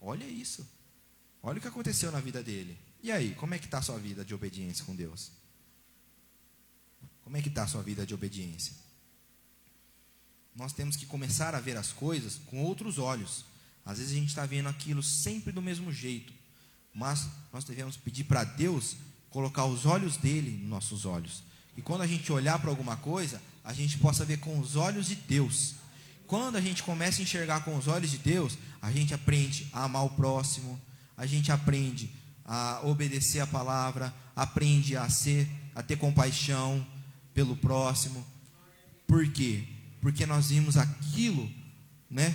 Olha isso. Olha o que aconteceu na vida dele. E aí, como é que está a sua vida de obediência com Deus? Como é que está a sua vida de obediência? Nós temos que começar a ver as coisas com outros olhos. Às vezes a gente está vendo aquilo sempre do mesmo jeito. Mas nós devemos pedir para Deus colocar os olhos dele nos nossos olhos. E quando a gente olhar para alguma coisa, a gente possa ver com os olhos de Deus. Quando a gente começa a enxergar com os olhos de Deus, a gente aprende a amar o próximo, a gente aprende a obedecer a palavra, aprende a ter compaixão pelo próximo. Por quê? Porque nós vimos aquilo, né,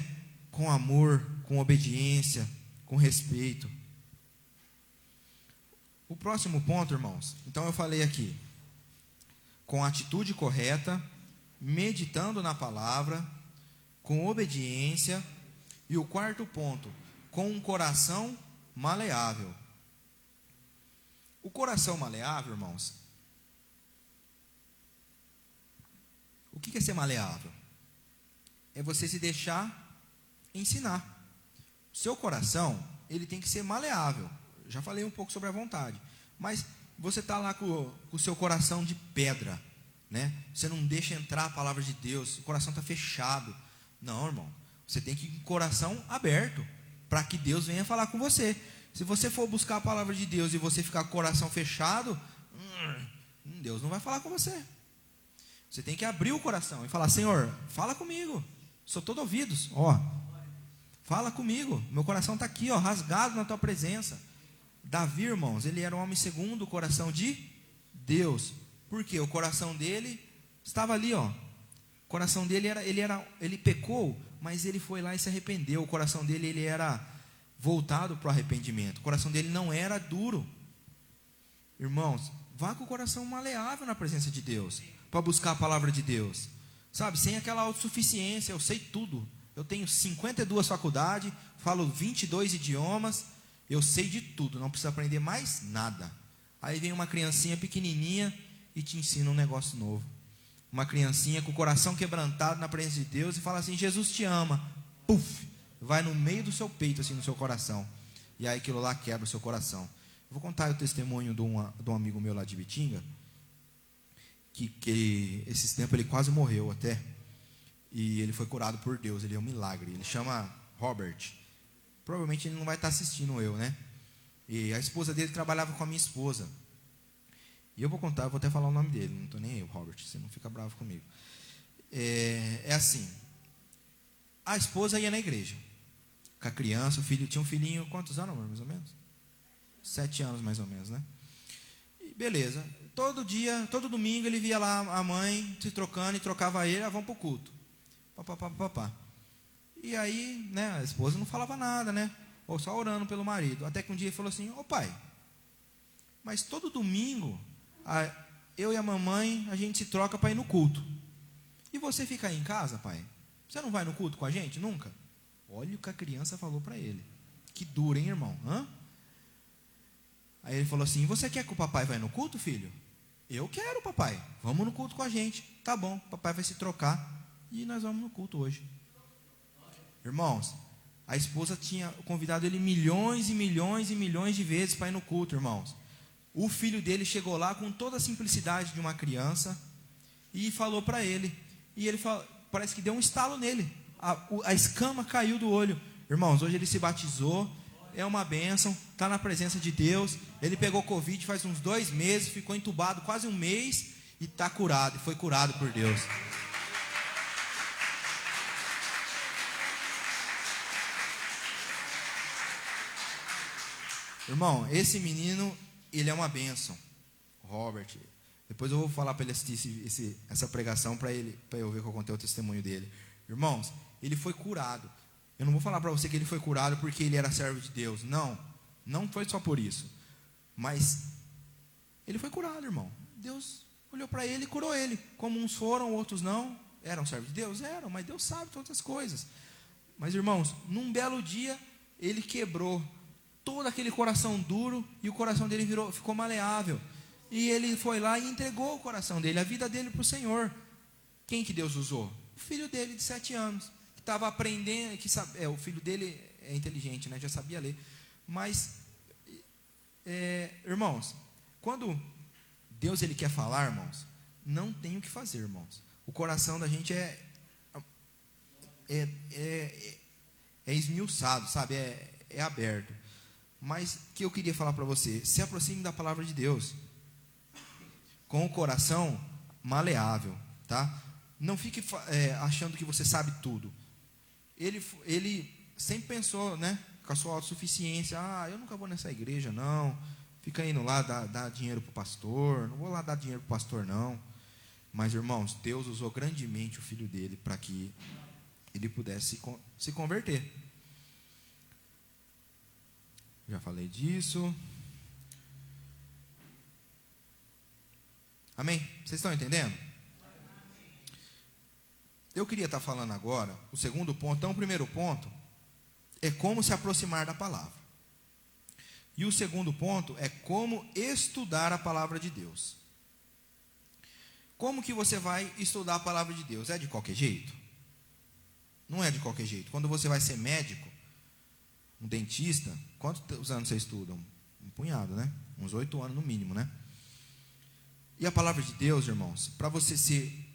com amor, com obediência, com respeito. O próximo ponto, irmãos, então eu falei aqui, com a atitude correta, meditando na palavra, com obediência, e o quarto ponto, com um coração maleável. O coração maleável, irmãos, o que é ser maleável? É você se deixar ensinar. O seu coração, ele tem que ser maleável. Já falei um pouco sobre a vontade, mas você está lá com o seu coração de pedra, né? Você não deixa entrar a palavra de Deus, o coração está fechado. Não, irmão, você tem que ir com o coração aberto, para que Deus venha falar com você. Se você for buscar a palavra de Deus e você ficar com o coração fechado, Deus não vai falar com você. Você tem que abrir o coração e falar, Senhor, fala comigo, sou todo ouvidos, fala comigo, meu coração está aqui, rasgado na tua presença. Davi, irmãos, ele era um homem segundo o coração de Deus. Por quê? O coração dele estava ali, O coração dele ele pecou, mas ele foi lá e se arrependeu. O coração dele, ele era voltado para o arrependimento. O coração dele não era duro. Irmãos, vá com o coração maleável na presença de Deus, para buscar a palavra de Deus, sabe, sem aquela autossuficiência, eu sei tudo, eu tenho 52 faculdades, falo 22 idiomas, eu sei de tudo, não preciso aprender mais nada. Aí vem uma criancinha pequenininha e te ensina um negócio novo. Uma criancinha com o coração quebrantado na presença de Deus e fala assim, Jesus te ama. Puf, vai no meio do seu peito, assim, no seu coração. E aí aquilo lá quebra o seu coração. Eu vou contar o testemunho de um amigo meu lá de Bitinga, que esses tempos ele quase morreu até. E ele foi curado por Deus, ele é um milagre. Ele chama Robert. Provavelmente ele não vai estar assistindo eu, né? E a esposa dele trabalhava com a minha esposa. E eu vou contar, eu vou até falar o nome dele, não estou nem aí, Robert, você não fica bravo comigo. É assim, a esposa ia na igreja, com a criança, o filho, tinha um filhinho, quantos anos, amor, mais ou menos? 7 anos, mais ou menos, né? E beleza, todo dia, todo domingo, ele via lá a mãe se trocando e trocava ele, vamos para o culto. Papá. E aí, né, a esposa não falava nada, né? Ou só orando pelo marido. Até que um dia ele falou assim, pai, mas todo domingo, eu e a mamãe, a gente se troca para ir no culto. E você fica aí em casa, pai? Você não vai no culto com a gente? Nunca? Olha o que a criança falou para ele. Que duro, hein, irmão? Aí ele falou assim, você quer que o papai vá no culto, filho? Eu quero, papai. Vamos no culto com a gente. Tá bom, papai vai se trocar e nós vamos no culto hoje. Irmãos, a esposa tinha convidado ele milhões e milhões e milhões de vezes para ir no culto, irmãos. O filho dele chegou lá com toda a simplicidade de uma criança e falou para ele. E ele parece que deu um estalo nele. A escama caiu do olho. Irmãos, hoje ele se batizou. É uma bênção, está na presença de Deus. Ele pegou Covid faz uns 2 meses, ficou entubado quase 1 mês e está curado, e foi curado por Deus. Irmão, esse menino, ele é uma bênção. Robert, depois eu vou falar para ele assistir essa pregação para eu ver qual é o testemunho dele. Irmãos, ele foi curado. Eu não vou falar para você que ele foi curado porque ele era servo de Deus. Não foi só por isso. Mas ele foi curado, irmão. Deus olhou para ele e curou ele. Como uns foram, outros não. Eram servos de Deus? Eram, mas Deus sabe todas as coisas. Mas, irmãos, num belo dia, ele quebrou todo aquele coração duro e o coração dele ficou maleável. E ele foi lá e entregou o coração dele, a vida dele para o Senhor. Quem que Deus usou? O filho dele de 7 anos. Estava aprendendo, o filho dele é inteligente, né? Já sabia ler. Mas, irmãos, quando Deus ele quer falar, irmãos, não tem o que fazer, irmãos. O coração da gente é esmiuçado, sabe? É aberto. Mas o que eu queria falar para você, se aproxime da palavra de Deus com o coração maleável, tá? Não fique achando que você sabe tudo. Ele sempre pensou, né, com a sua autossuficiência. Eu nunca vou nessa igreja, não. Fica indo lá dar dinheiro para o pastor. Não vou lá dar dinheiro para o pastor, não. Mas, irmãos, Deus usou grandemente o filho dele para que ele pudesse se converter. Já falei disso. Amém? Vocês estão entendendo? Eu queria estar falando agora o segundo ponto. Então, o primeiro ponto é como se aproximar da palavra. E o segundo ponto é como estudar a palavra de Deus. Como que você vai estudar a palavra de Deus? É de qualquer jeito? Não é de qualquer jeito. Quando você vai ser médico, um dentista, quantos anos você estuda? Um punhado, né? Uns 8 anos no mínimo, né? E a palavra de Deus, irmãos, para você ser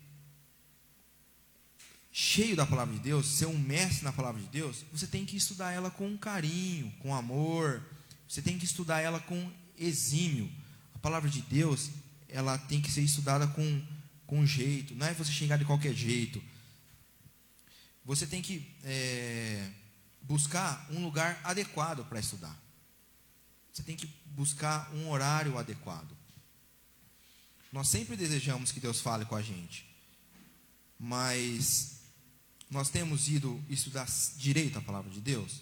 cheio da palavra de Deus, ser um mestre na palavra de Deus, você tem que estudar ela com carinho, com amor. Você tem que estudar ela com exímio. A palavra de Deus, ela tem que ser estudada com jeito. Não é você chegar de qualquer jeito. Você tem que buscar um lugar adequado para estudar. Você tem que buscar um horário adequado. Nós sempre desejamos que Deus fale com a gente, mas nós temos ido estudar direito a palavra de Deus?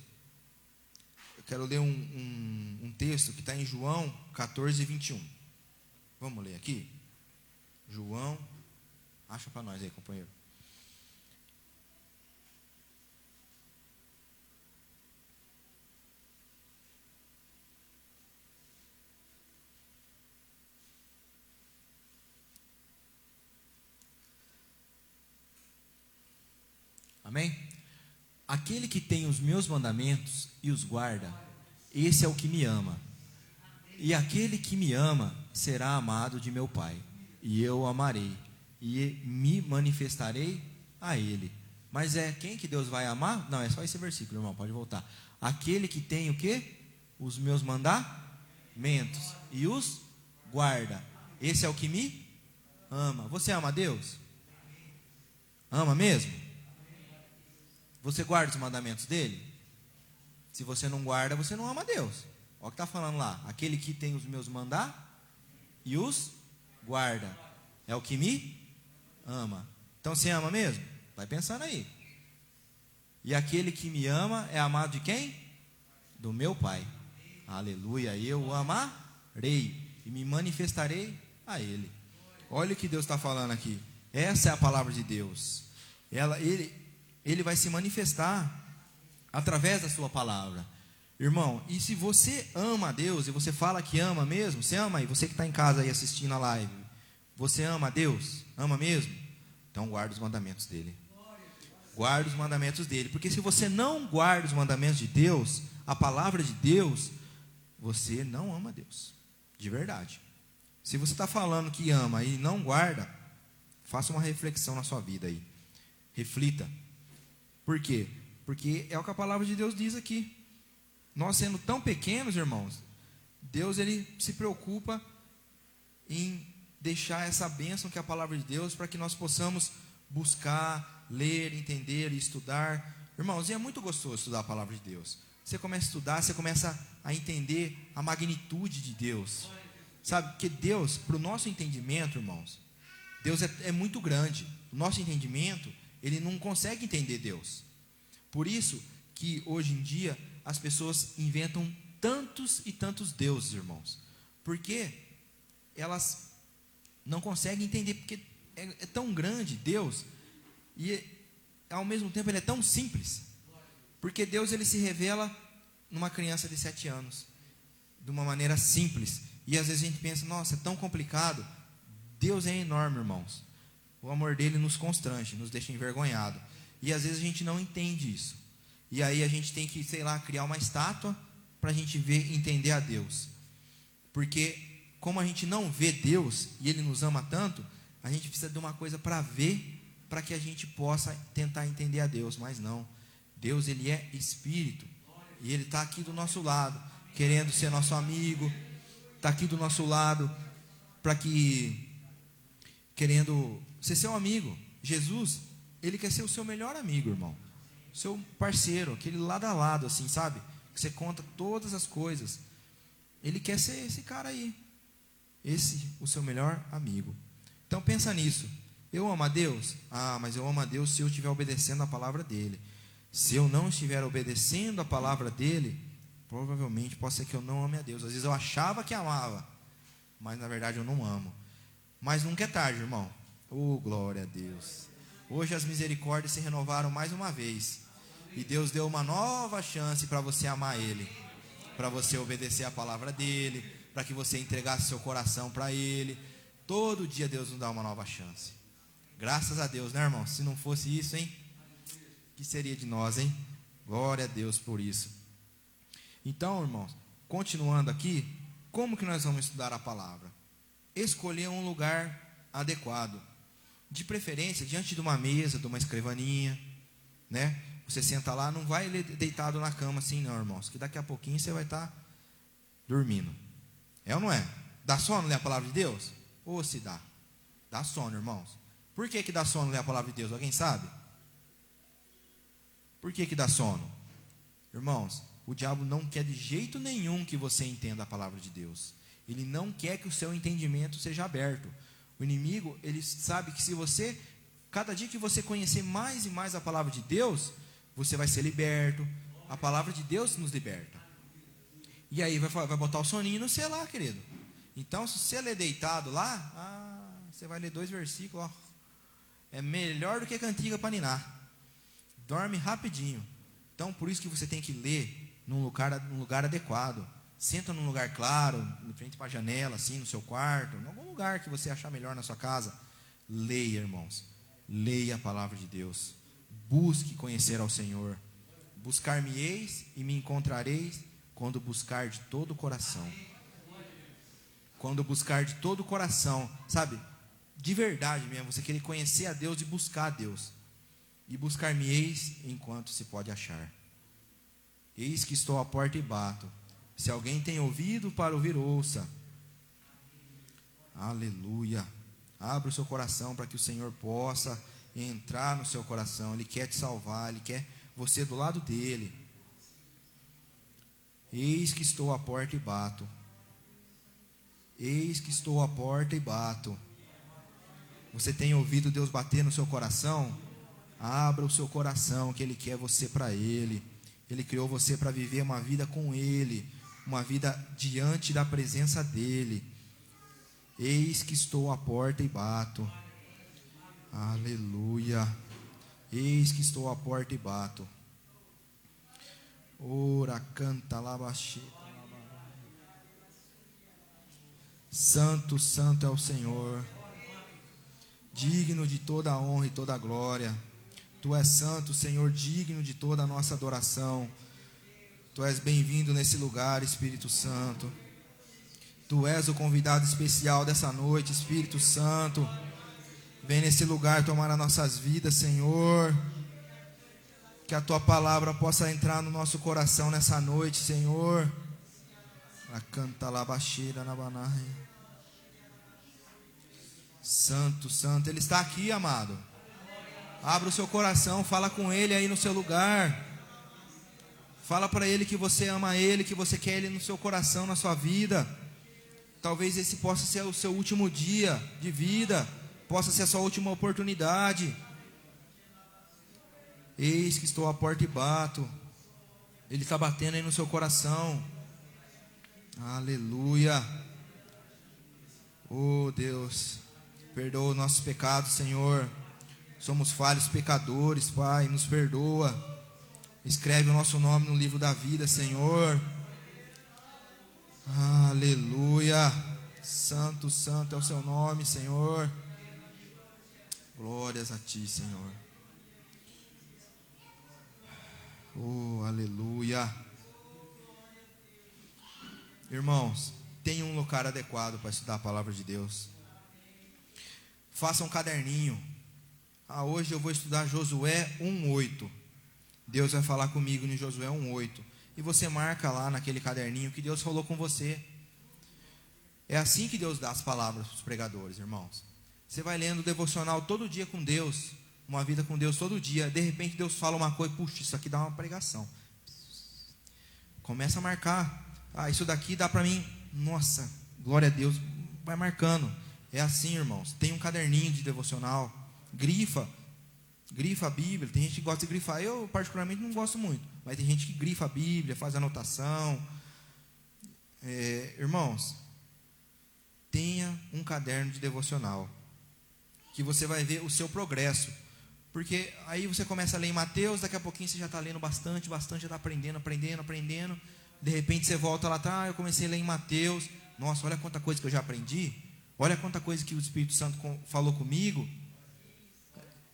Eu quero ler um texto que está em João 14, 21. Vamos ler aqui? João, acha para nós aí, companheiro. Amém? Aquele que tem os meus mandamentos e os guarda, esse é o que me ama. E aquele que me ama será amado de meu Pai, e eu o amarei, e me manifestarei a ele. Mas quem que Deus vai amar? Não, é só esse versículo, irmão, pode voltar. Aquele que tem o quê? Os meus mandamentos e os guarda, esse é o que me ama. Você ama a Deus? Ama mesmo? Você guarda os mandamentos dele? Se você não guarda, você não ama a Deus. Olha o que está falando lá. Aquele que tem os meus mandamentos e os guarda, é o que me ama. Então você ama mesmo? Vai pensando aí. E aquele que me ama é amado de quem? Do meu Pai. Aleluia. Eu o amarei e me manifestarei a ele. Olha o que Deus está falando aqui. Essa é a palavra de Deus. Ele vai se manifestar através da sua palavra. Irmão, e se você ama a Deus, e você fala que ama mesmo, você ama aí, você que está em casa aí assistindo a live, você ama a Deus? Ama mesmo? Então guarda os mandamentos dele. Guarda os mandamentos dele, porque se você não guarda os mandamentos de Deus, a palavra de Deus, você não ama a Deus, De verdade. Se você está falando que ama e não guarda, faça uma reflexão na sua vida aí. Reflita. Por quê? Porque é o que a palavra de Deus diz aqui. Nós sendo tão pequenos, irmãos, Deus ele se preocupa em deixar essa bênção que é a palavra de Deus, para que nós possamos buscar, ler, entender e estudar. Irmãos, e é muito gostoso estudar a palavra de Deus. Você começa a estudar, você começa a entender a magnitude de Deus. Sabe, que Deus, para o nosso entendimento, irmãos, Deus é muito grande. O nosso entendimento, ele não consegue entender Deus. Por isso que hoje em dia as pessoas inventam tantos e tantos deuses, irmãos. Porque elas não conseguem entender, porque é tão grande Deus, e ao mesmo tempo ele é tão simples. Porque Deus ele se revela numa criança de 7 anos, de uma maneira simples. E às vezes a gente pensa, nossa, é tão complicado. Deus é enorme, irmãos. O amor dele nos constrange, nos deixa envergonhado. E às vezes a gente não entende isso. E aí a gente tem que, sei lá, criar uma estátua para a gente ver, entender a Deus. Porque como a gente não vê Deus e ele nos ama tanto, a gente precisa de uma coisa para ver, para que a gente possa tentar entender a Deus. Mas não, Deus ele é Espírito. E ele está aqui do nosso lado, querendo ser nosso amigo. Está aqui do nosso lado, querendo ser seu amigo. Jesus, ele quer ser o seu melhor amigo, irmão. Seu parceiro, aquele lado a lado, assim, sabe? Que você conta todas as coisas. Ele quer ser esse cara aí. Esse, o seu melhor amigo. Então pensa nisso. Eu amo a Deus? Ah, mas eu amo a Deus se eu estiver obedecendo a palavra dele. Se eu não estiver obedecendo a palavra dele, provavelmente pode ser que eu não ame a Deus. Às vezes eu achava que amava, mas na verdade eu não amo. Mas nunca é tarde, irmão. Oh, glória a Deus. Hoje as misericórdias se renovaram mais uma vez. E Deus deu uma nova chance para você amar Ele, para você obedecer a palavra dEle, para que você entregasse seu coração para Ele. Todo dia Deus nos dá uma nova chance. Graças a Deus, né, irmão? Se não fosse isso, hein? O que seria de nós, hein? Glória a Deus por isso. Então, irmãos, continuando aqui, como que nós vamos estudar a palavra? Escolher um lugar adequado. De preferência, diante de uma mesa, de uma escrivaninha, né? Você senta lá, não vai deitado na cama assim não, irmãos, que daqui a pouquinho você vai estar dormindo. É ou não é? Dá sono ler a palavra de Deus? Ou se dá? Dá sono, irmãos. Por que dá sono ler a palavra de Deus? Alguém sabe? Por que dá sono? Irmãos, o diabo não quer de jeito nenhum que você entenda a palavra de Deus. Ele não quer que o seu entendimento seja aberto. O inimigo, ele sabe que se você, cada dia que você conhecer mais e mais a palavra de Deus, você vai ser liberto. A palavra de Deus nos liberta. E aí vai botar o soninho no sei lá, querido. Então, se você ler deitado lá, você vai ler 2 versículos, ó. É melhor do que cantiga para ninar. Dorme rapidinho. Então, por isso que você tem que ler num lugar adequado. Senta num lugar claro, de frente para a janela, assim, no seu quarto, em algum lugar que você achar melhor na sua casa. Leia, irmãos. Leia a palavra de Deus. Busque conhecer ao Senhor. Buscar-me-eis e me encontrareis quando buscar de todo o coração. Quando buscar de todo o coração, sabe? De verdade mesmo, você querer conhecer a Deus e buscar a Deus. E buscar-me-eis enquanto se pode achar. Eis que estou à porta e bato. Se alguém tem ouvido para ouvir, ouça. Aleluia. Abra o seu coração para que o Senhor possa entrar no seu coração. Ele quer te salvar, Ele quer você do lado dEle. Eis que estou à porta e bato. Eis que estou à porta e bato. Você tem ouvido Deus bater no seu coração? Abra o seu coração, que Ele quer você para Ele. Ele criou você para viver uma vida com Ele, uma vida diante da presença dEle. Eis que estou à porta e bato. Aleluia. Eis que estou à porta e bato. Ora, canta, labaxê. Santo, santo é o Senhor, digno de toda a honra e toda a glória. Tu és santo, Senhor, digno de toda a nossa adoração. Tu és bem-vindo nesse lugar, Espírito Santo. Tu és o convidado especial dessa noite, Espírito Santo. Vem nesse lugar tomar as nossas vidas, Senhor. Que a Tua palavra possa entrar no nosso coração nessa noite, Senhor. A canta lá baixeira na banai. Santo, Santo, Ele está aqui, amado. Abra o seu coração, fala com Ele aí no seu lugar. Fala para Ele que você ama Ele, que você quer Ele no seu coração, na sua vida. Talvez esse possa ser o seu último dia de vida, possa ser a sua última oportunidade. Eis que estou à porta e bato. Ele está batendo aí no seu coração. Aleluia. Oh Deus, perdoa os nossos pecados, Senhor. Somos falhos pecadores, Pai, nos perdoa. Escreve o nosso nome no livro da vida, Senhor. Aleluia. Santo, santo é o seu nome, Senhor. Glórias a Ti, Senhor. Oh, aleluia. Irmãos, tenha um lugar adequado para estudar a palavra de Deus. Faça um caderninho. Hoje eu vou estudar Josué 1:8. Deus vai falar comigo em Josué 1:8. E você marca lá naquele caderninho que Deus falou com você. É assim que Deus dá as palavras para os pregadores, irmãos. Você vai lendo o devocional todo dia com Deus, uma vida com Deus todo dia. De repente Deus fala uma coisa, puxa, isso aqui dá uma pregação. Começa a marcar. Isso daqui dá para mim. Nossa, glória a Deus. Vai marcando. É assim, irmãos. Tem um caderninho de devocional. Grifa a Bíblia. Tem gente que gosta de grifar. Eu particularmente não gosto muito, mas tem gente que grifa a Bíblia, faz anotação. Irmãos, tenha um caderno de devocional, que você vai ver o seu progresso. Porque aí você começa a ler em Mateus, daqui a pouquinho você já está lendo bastante, já está aprendendo. De repente você volta lá atrás, eu comecei a ler em Mateus. Nossa, olha quanta coisa que eu já aprendi. Olha quanta coisa que o Espírito Santo falou comigo.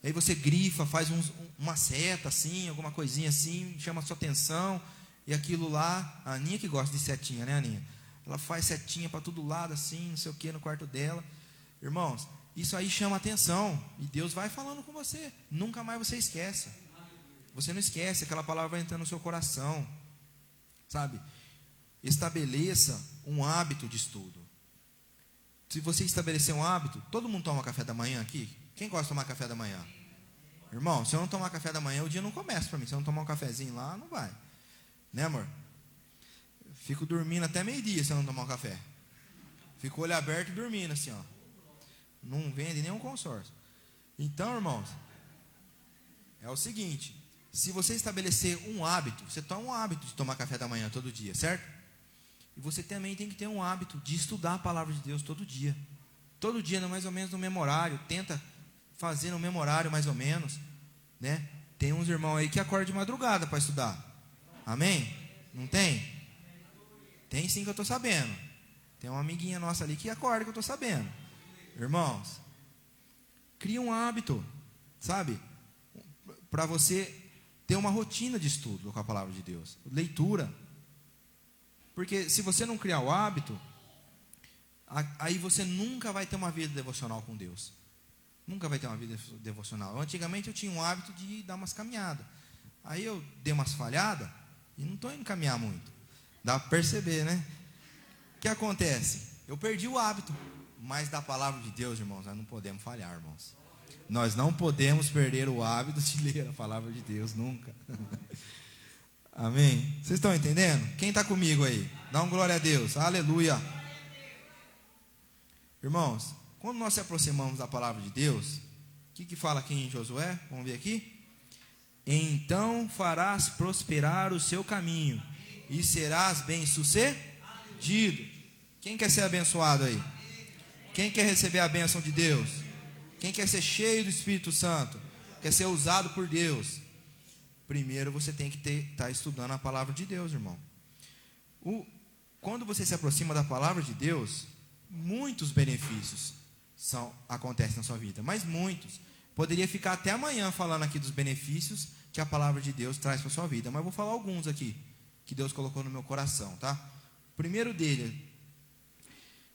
Aí você grifa, faz uma seta assim, alguma coisinha assim, chama a sua atenção. E aquilo lá, a Aninha que gosta de setinha, né, Aninha? Ela faz setinha para todo lado assim, não sei o que, no quarto dela. Irmãos, isso aí chama atenção. E Deus vai falando com você. Nunca mais você esquece. Você não esquece, aquela palavra vai entrando no seu coração. Sabe? Estabeleça um hábito de estudo. Se você estabelecer um hábito, todo mundo toma café da manhã aqui? Quem gosta de tomar café da manhã? Irmão, se eu não tomar café da manhã, o dia não começa para mim. Se eu não tomar um cafezinho lá, não vai. Né, amor? Fico dormindo até meio-dia se eu não tomar um café. Fico olho aberto e dormindo assim, ó. Não vende nenhum consórcio. Então, irmãos, é o seguinte: se você estabelecer um hábito, você toma um hábito de tomar café da manhã todo dia, certo? E você também tem que ter um hábito de estudar a palavra de Deus todo dia. Todo dia, mais ou menos no mesmo horário. Tenta fazer no mesmo horário, mais ou menos, né? Tem uns irmãos aí que acordam de madrugada para estudar. Amém? Não tem? Tem sim, que eu estou sabendo. Tem uma amiguinha nossa ali que acorda, que eu estou sabendo. Irmãos, cria um hábito, sabe? Para você ter uma rotina de estudo com a palavra de Deus. Leitura. Porque se você não criar o hábito, aí você nunca vai ter uma vida devocional com Deus. Nunca vai ter uma vida devocional. Antigamente eu tinha um hábito de dar umas caminhadas. Aí eu dei umas falhadas e não estou indo caminhar muito. Dá para perceber, né? O que acontece? Eu perdi o hábito. Mas da palavra de Deus, irmãos, nós não podemos falhar, irmãos. Nós não podemos perder o hábito de ler a palavra de Deus, nunca. Amém? Vocês estão entendendo? Quem está comigo aí? Dá um glória a Deus. Aleluia. Irmãos, quando nós se aproximamos da palavra de Deus, o que fala aqui em Josué? Vamos ver aqui. Então farás prosperar o seu caminho e serás bem-sucedido. Quem quer ser abençoado aí? Quem quer receber a bênção de Deus? Quem quer ser cheio do Espírito Santo? Quer ser usado por Deus? Primeiro você tem que estar estudando a palavra de Deus, irmão. Quando você se aproxima da palavra de Deus, muitos benefícios acontecem na sua vida, mas muitos. Poderia ficar até amanhã falando aqui dos benefícios que a palavra de Deus traz para a sua vida, mas vou falar alguns aqui, que Deus colocou no meu coração, tá? O primeiro dele,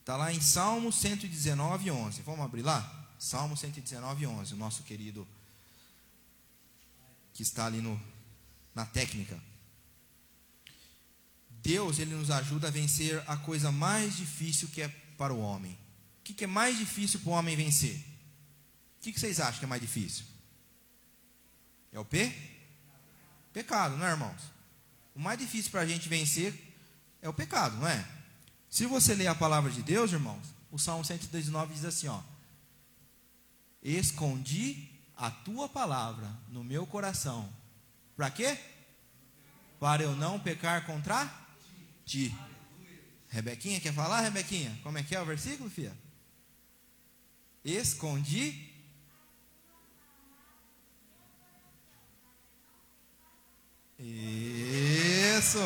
Está lá em Salmo 119, 11. Vamos abrir lá? Salmo 119, 11. O nosso querido que está ali na técnica. Deus, Ele nos ajuda a vencer a coisa mais difícil que é para o homem. O que é mais difícil para o homem vencer? O que vocês acham que é mais difícil? É o pecado, não é, irmãos? O mais difícil para a gente vencer é o pecado, não é? Se você ler a palavra de Deus, irmãos, o Salmo 119 diz assim, ó: escondi a tua palavra no meu coração. Para quê? Para eu não pecar contra ti. Rebequinha, quer falar, Rebequinha? Como é que é o versículo, filha? Escondi. Isso.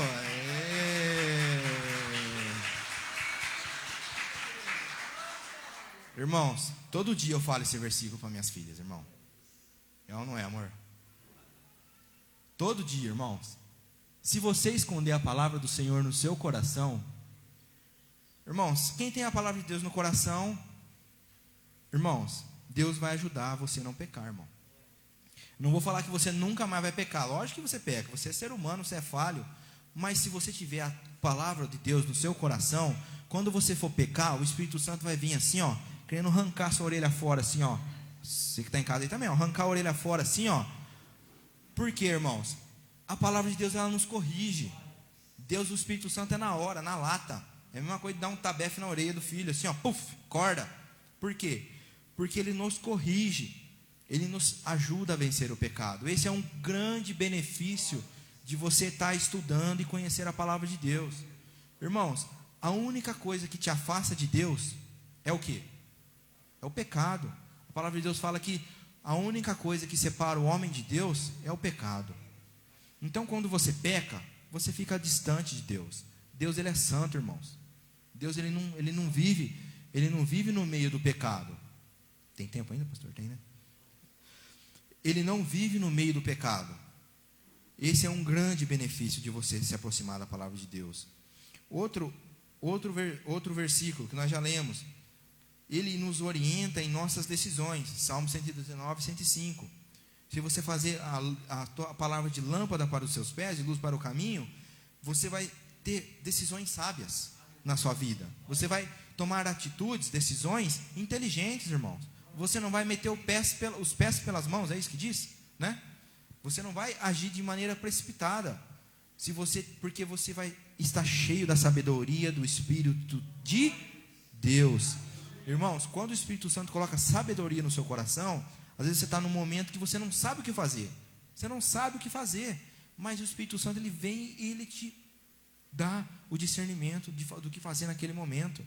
Irmãos, todo dia eu falo esse versículo para minhas filhas, irmão. É ou não é, amor? Todo dia, irmãos. Se você esconder a palavra do Senhor no seu coração, irmãos, quem tem a palavra de Deus no coração, irmãos, Deus vai ajudar você a não pecar, irmão. Não vou falar que você nunca mais vai pecar. Lógico que você peca, você é ser humano, você é falho. Mas se você tiver a palavra de Deus no seu coração, quando você for pecar, o Espírito Santo vai vir assim, ó, querendo arrancar sua orelha fora, assim, ó. Você que está em casa aí também, ó, arrancar a orelha fora, assim, ó. Por quê, irmãos? A palavra de Deus, ela nos corrige. Deus, o Espírito Santo é na hora, na lata. É a mesma coisa de dar um tabefe na orelha do filho, assim, ó, puf, corda. Por quê? Porque ele nos corrige. Ele nos ajuda a vencer o pecado. Esse é um grande benefício de você estar estudando e conhecer a palavra de Deus. Irmãos, a única coisa que te afasta de Deus é o quê? É o pecado. A palavra de Deus fala que a única coisa que separa o homem de Deus é o pecado. Então, quando você peca, você fica distante de Deus. Deus, Ele é santo, irmãos. Deus, Ele não vive no meio do pecado. Tem tempo ainda, pastor? Tem, né? Ele não vive no meio do pecado. Esse é um grande benefício de você se aproximar da palavra de Deus. Outro versículo que nós já lemos, ele nos orienta em nossas decisões. Salmo 119, 105. Se você fazer a palavra de lâmpada para os seus pés e luz para o caminho, você vai ter decisões sábias na sua vida. Você vai tomar atitudes, decisões inteligentes, irmãos. Você não vai meter os pés pelas mãos, é isso que diz, né? Você não vai agir de maneira precipitada, porque você vai estar cheio da sabedoria do Espírito de Deus. Irmãos, quando o Espírito Santo coloca sabedoria no seu coração, às vezes você está num momento que você não sabe o que fazer. Você não sabe o que fazer, mas o Espírito Santo, ele vem e ele te dá o discernimento do que fazer naquele momento.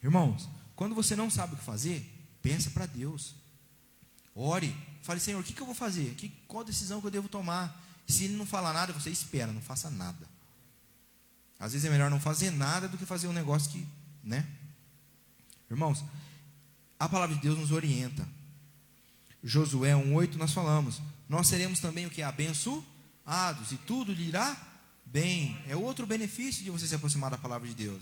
Irmãos, quando você não sabe o que fazer, peça para Deus. Ore, fale: Senhor, o que eu vou fazer? Qual decisão que eu devo tomar? Se Ele não falar nada, você espera, não faça nada. Às vezes é melhor não fazer nada do que fazer um negócio que, né? Irmãos, a palavra de Deus nos orienta. Josué 1:8 nós falamos: nós seremos também o que? Abençoados, e tudo lhe irá bem. É outro benefício de você se aproximar da palavra de Deus.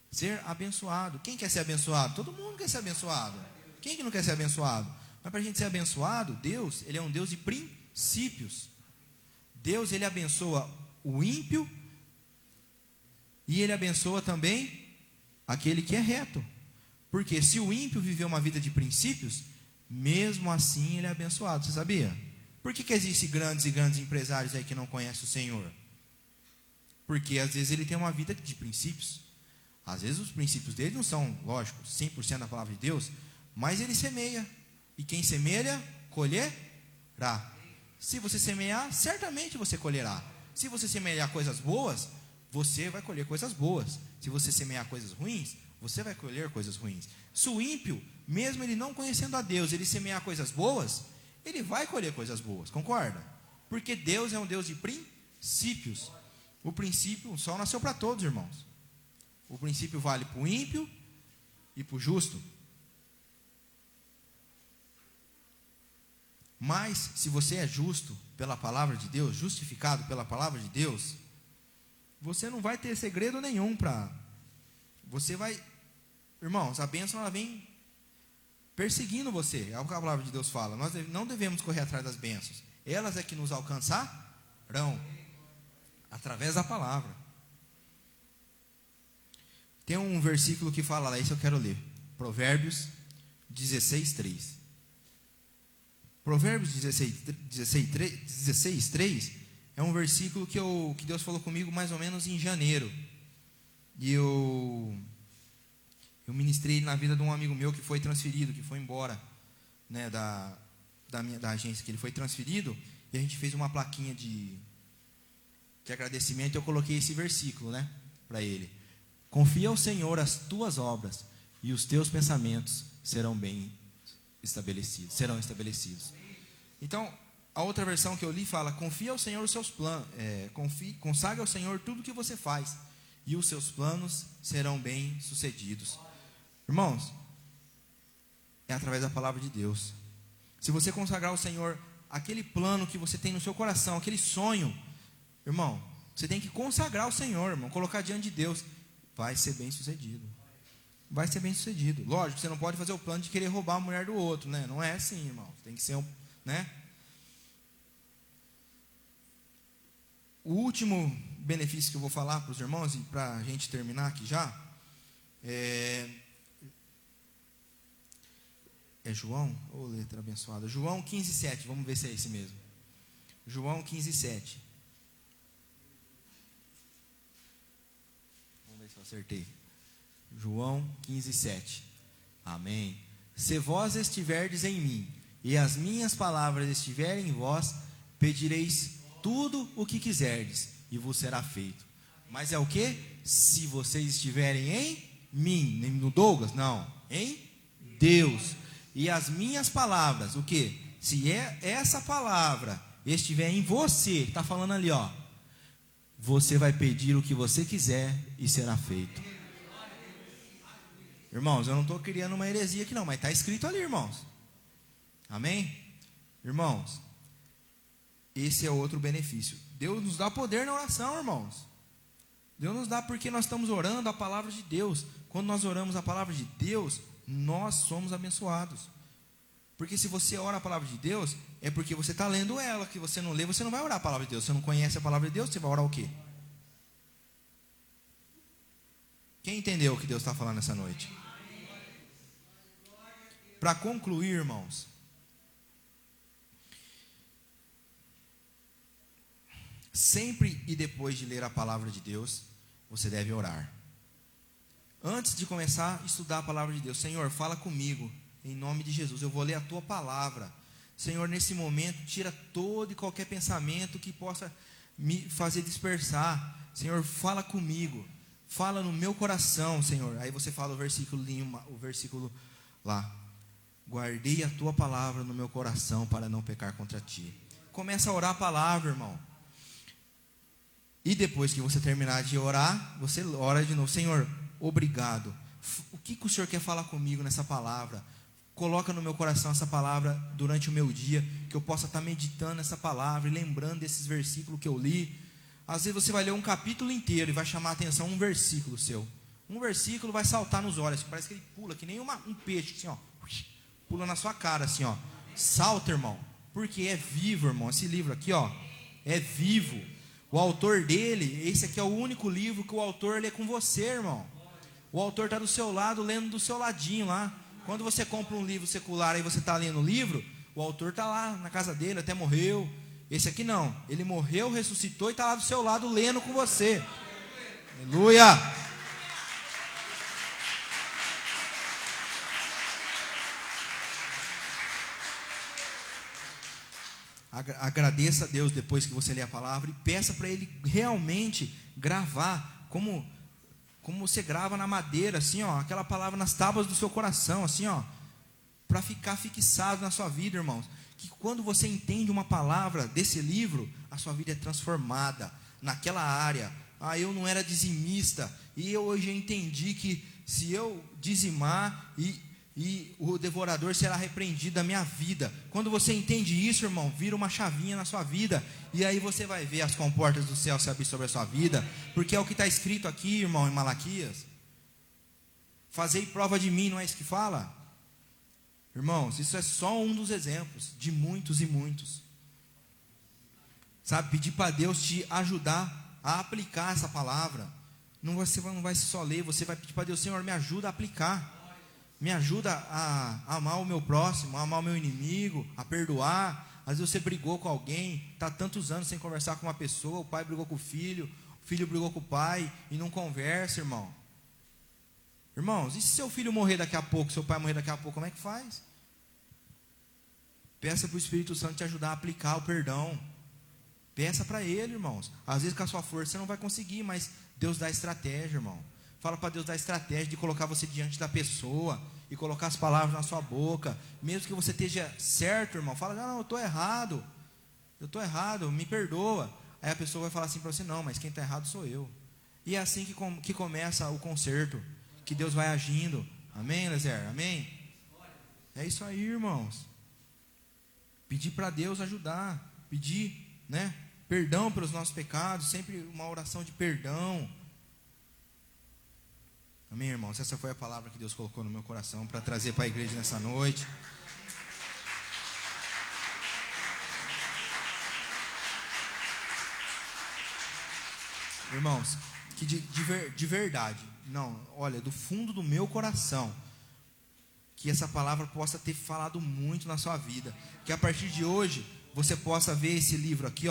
Ser abençoado. Quem quer ser abençoado? Todo mundo quer ser abençoado. Quem que não quer ser abençoado? Mas para a gente ser abençoado, Deus, Ele é um Deus de princípios. Deus, Ele abençoa o ímpio e Ele abençoa também aquele que é reto. Porque se o ímpio viver uma vida de princípios, mesmo assim ele é abençoado. Você sabia? Por que existem grandes e grandes empresários aí que não conhecem o Senhor? Porque às vezes ele tem uma vida de princípios. Às vezes os princípios dele não são, lógico, 100% da palavra de Deus, mas ele semeia. E quem semeia, colherá. Se você semear, certamente você colherá. Se você semear coisas boas, você vai colher coisas boas. Se você semear coisas ruins, você vai colher coisas ruins. Se o ímpio, mesmo ele não conhecendo a Deus, ele semear coisas boas, ele vai colher coisas boas, concorda? Porque Deus é um Deus de princípios. O princípio, o sol nasceu para todos, irmãos. O princípio vale para o ímpio e para o justo. Mas, se você é justo pela palavra de Deus, justificado pela palavra de Deus, você não vai ter segredo nenhum para... Você vai Irmãos, a bênção ela vem perseguindo você. É o que a palavra de Deus fala. Nós não devemos correr atrás das bênçãos. Elas é que nos alcançarão através da palavra. Tem um versículo que fala lá, isso eu quero ler. Provérbios 16:3. Provérbios 16:3 é um versículo que Deus falou comigo mais ou menos em janeiro. E eu ministrei na vida de um amigo meu que foi transferido, que foi embora, né, da agência, que ele foi transferido, e a gente fez uma plaquinha de agradecimento, e eu coloquei esse versículo, né, para ele. Confia ao Senhor as tuas obras, e os teus pensamentos serão estabelecidos. Então, a outra versão que eu li fala: confia ao Senhor os seus planos, consagre ao Senhor tudo que você faz, e os seus planos serão bem sucedidos. Irmãos, é através da palavra de Deus. Se você consagrar ao Senhor aquele plano que você tem no seu coração, aquele sonho, irmão, você tem que consagrar ao Senhor, irmão, colocar diante de Deus, vai ser bem sucedido. Vai ser bem sucedido. Lógico, você não pode fazer o plano de querer roubar a mulher do outro, né? Não é assim, irmão. Tem que ser né? O último benefício que eu vou falar para os irmãos, e para a gente terminar aqui já, é João, letra abençoada, João 15:7, vamos ver se é esse mesmo. João 15:7. Vamos ver se eu acertei. João 15:7. Amém. Se vós estiverdes em mim, e as minhas palavras estiverem em vós, pedireis tudo o que quiserdes, e vos será feito. Mas é o que? Se vocês estiverem em mim, nem no Douglas, não, em Deus. E as minhas palavras, o que? Se essa palavra estiver em você, está falando ali, ó, você vai pedir o que você quiser e será feito. Irmãos, eu não estou criando uma heresia aqui não, mas está escrito ali, irmãos. Amém? Irmãos, esse é outro benefício. Deus nos dá poder na oração, irmãos. Deus nos dá porque nós estamos orando a palavra de Deus. Quando nós oramos a palavra de Deus, nós somos abençoados. Porque se você ora a palavra de Deus, é porque você está lendo ela. Que você não lê, você não vai orar a palavra de Deus. Você não conhece a palavra de Deus, você vai orar o quê? Quem entendeu o que Deus está falando essa noite? Para concluir, irmãos, sempre e depois de ler a palavra de Deus, você deve orar. Antes de começar a estudar a palavra de Deus, Senhor, fala comigo, em nome de Jesus, eu vou ler a tua palavra. Senhor, nesse momento, tira todo e qualquer pensamento que possa me fazer dispersar. Senhor, fala comigo, fala no meu coração, Senhor. Aí você fala o versículo lá: guardei a tua palavra no meu coração para não pecar contra ti. Começa a orar a palavra, irmão. E depois que você terminar de orar, você ora de novo: Senhor, obrigado. O que o Senhor quer falar comigo nessa palavra? Coloca no meu coração essa palavra durante o meu dia, que eu possa estar meditando nessa palavra e lembrando desses versículos que eu li. Às vezes você vai ler um capítulo inteiro e vai chamar a atenção um versículo seu. Um versículo vai saltar nos olhos, parece que ele pula, que nem um peixe, assim, ó, pula na sua cara, assim, ó. Salta, irmão, porque é vivo, irmão. Esse livro aqui, ó, é vivo. O autor dele, esse aqui é o único livro que o autor lê com você, irmão. O autor está do seu lado, lendo do seu ladinho lá. Quando você compra um livro secular e você está lendo o livro, o autor está lá na casa dele, até morreu. Esse aqui não, ele morreu, ressuscitou e está lá do seu lado lendo com você. Aleluia! Agradeça a Deus depois que você lê a palavra e peça para Ele realmente gravar, como você grava na madeira, assim, ó, aquela palavra nas tábuas do seu coração, assim, ó, para ficar fixado na sua vida, irmãos. Que quando você entende uma palavra desse livro, a sua vida é transformada naquela área. Eu não era dizimista, e hoje eu entendi que se eu dizimar e o devorador será repreendido da minha vida. Quando você entende isso, irmão, vira uma chavinha na sua vida, e aí você vai ver as comportas do céu se abrir sobre a sua vida, porque é o que está escrito aqui, irmão, em Malaquias. Fazei prova de mim, não é isso que fala? Irmãos, isso é só um dos exemplos, de muitos e muitos. Sabe, pedir para Deus te ajudar a aplicar essa palavra. Você não vai só ler, você vai pedir para Deus: Senhor, me ajuda a aplicar. Me ajuda a amar o meu próximo, a amar o meu inimigo, a perdoar. Às vezes você brigou com alguém, está tantos anos sem conversar com uma pessoa, o pai brigou com o filho brigou com o pai e não conversa, irmão. Irmãos, e se seu filho morrer daqui a pouco, seu pai morrer daqui a pouco, como é que faz? Peça para o Espírito Santo te ajudar a aplicar o perdão. Peça para Ele, irmãos. Às vezes com a sua força você não vai conseguir, mas Deus dá estratégia, irmão. Fala para Deus dar estratégia de colocar você diante da pessoa e colocar as palavras na sua boca. Mesmo que você esteja certo, irmão, fala: não, eu estou errado, me perdoa. Aí a pessoa vai falar assim para você: não, mas quem está errado sou eu. E é assim que começa o conserto, que Deus vai agindo. Amém, Lezer? Amém? É isso aí, irmãos. Pedir para Deus ajudar, pedir, perdão pelos nossos pecados, sempre uma oração de perdão. Amém, irmãos? Essa foi a palavra que Deus colocou no meu coração para trazer para a igreja nessa noite. Irmãos, que de verdade, não, olha, do fundo do meu coração, que essa palavra possa ter falado muito na sua vida. Que a partir de hoje, você possa ver esse livro aqui,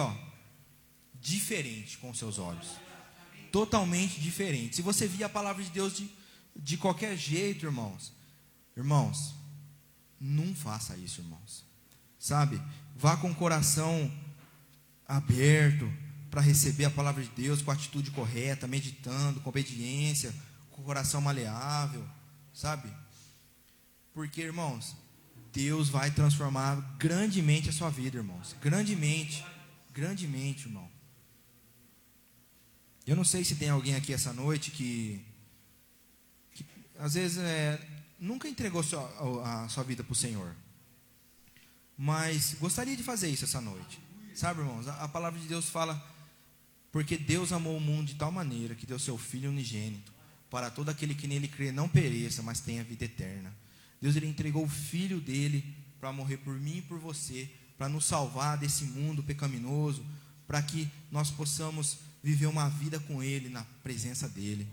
diferente com os seus olhos. Totalmente diferente. Se você via a palavra de Deus de qualquer jeito, irmãos, não faça isso, irmãos. Sabe? Vá com o coração aberto para receber a palavra de Deus com a atitude correta, meditando, com obediência, com o coração maleável, sabe? Porque, irmãos, Deus vai transformar grandemente a sua vida, irmãos. Grandemente, irmão. Eu não sei se tem alguém aqui essa noite que às vezes nunca entregou a sua vida para o Senhor, mas gostaria de fazer isso essa noite. Sabe, irmãos, a palavra de Deus fala: porque Deus amou o mundo de tal maneira que deu seu Filho unigênito, para todo aquele que nele crê não pereça, mas tenha vida eterna. Deus, Ele entregou o Filho dele para morrer por mim e por você, para nos salvar desse mundo pecaminoso, para que nós possamos viver uma vida com Ele, na presença dEle.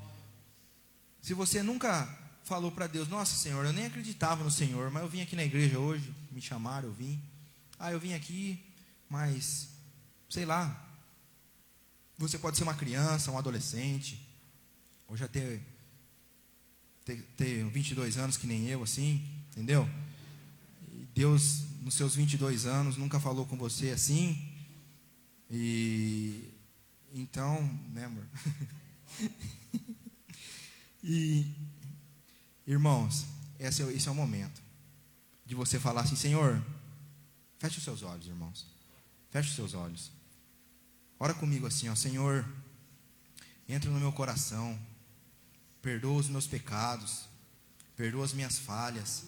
Se você nunca falou para Deus: nossa, Senhor, eu nem acreditava no Senhor, mas eu vim aqui na igreja hoje, me chamaram, eu vim. Eu vim aqui, mas, sei lá, você pode ser uma criança, um adolescente, ou já ter 22 anos, que nem eu, assim, entendeu? E Deus, nos seus 22 anos, nunca falou com você assim. E então, amor? E, irmãos, esse é o momento de você falar assim: Senhor, feche os seus olhos, irmãos. Feche os seus olhos. Ora comigo assim: Senhor, entra no meu coração, perdoa os meus pecados, perdoa as minhas falhas,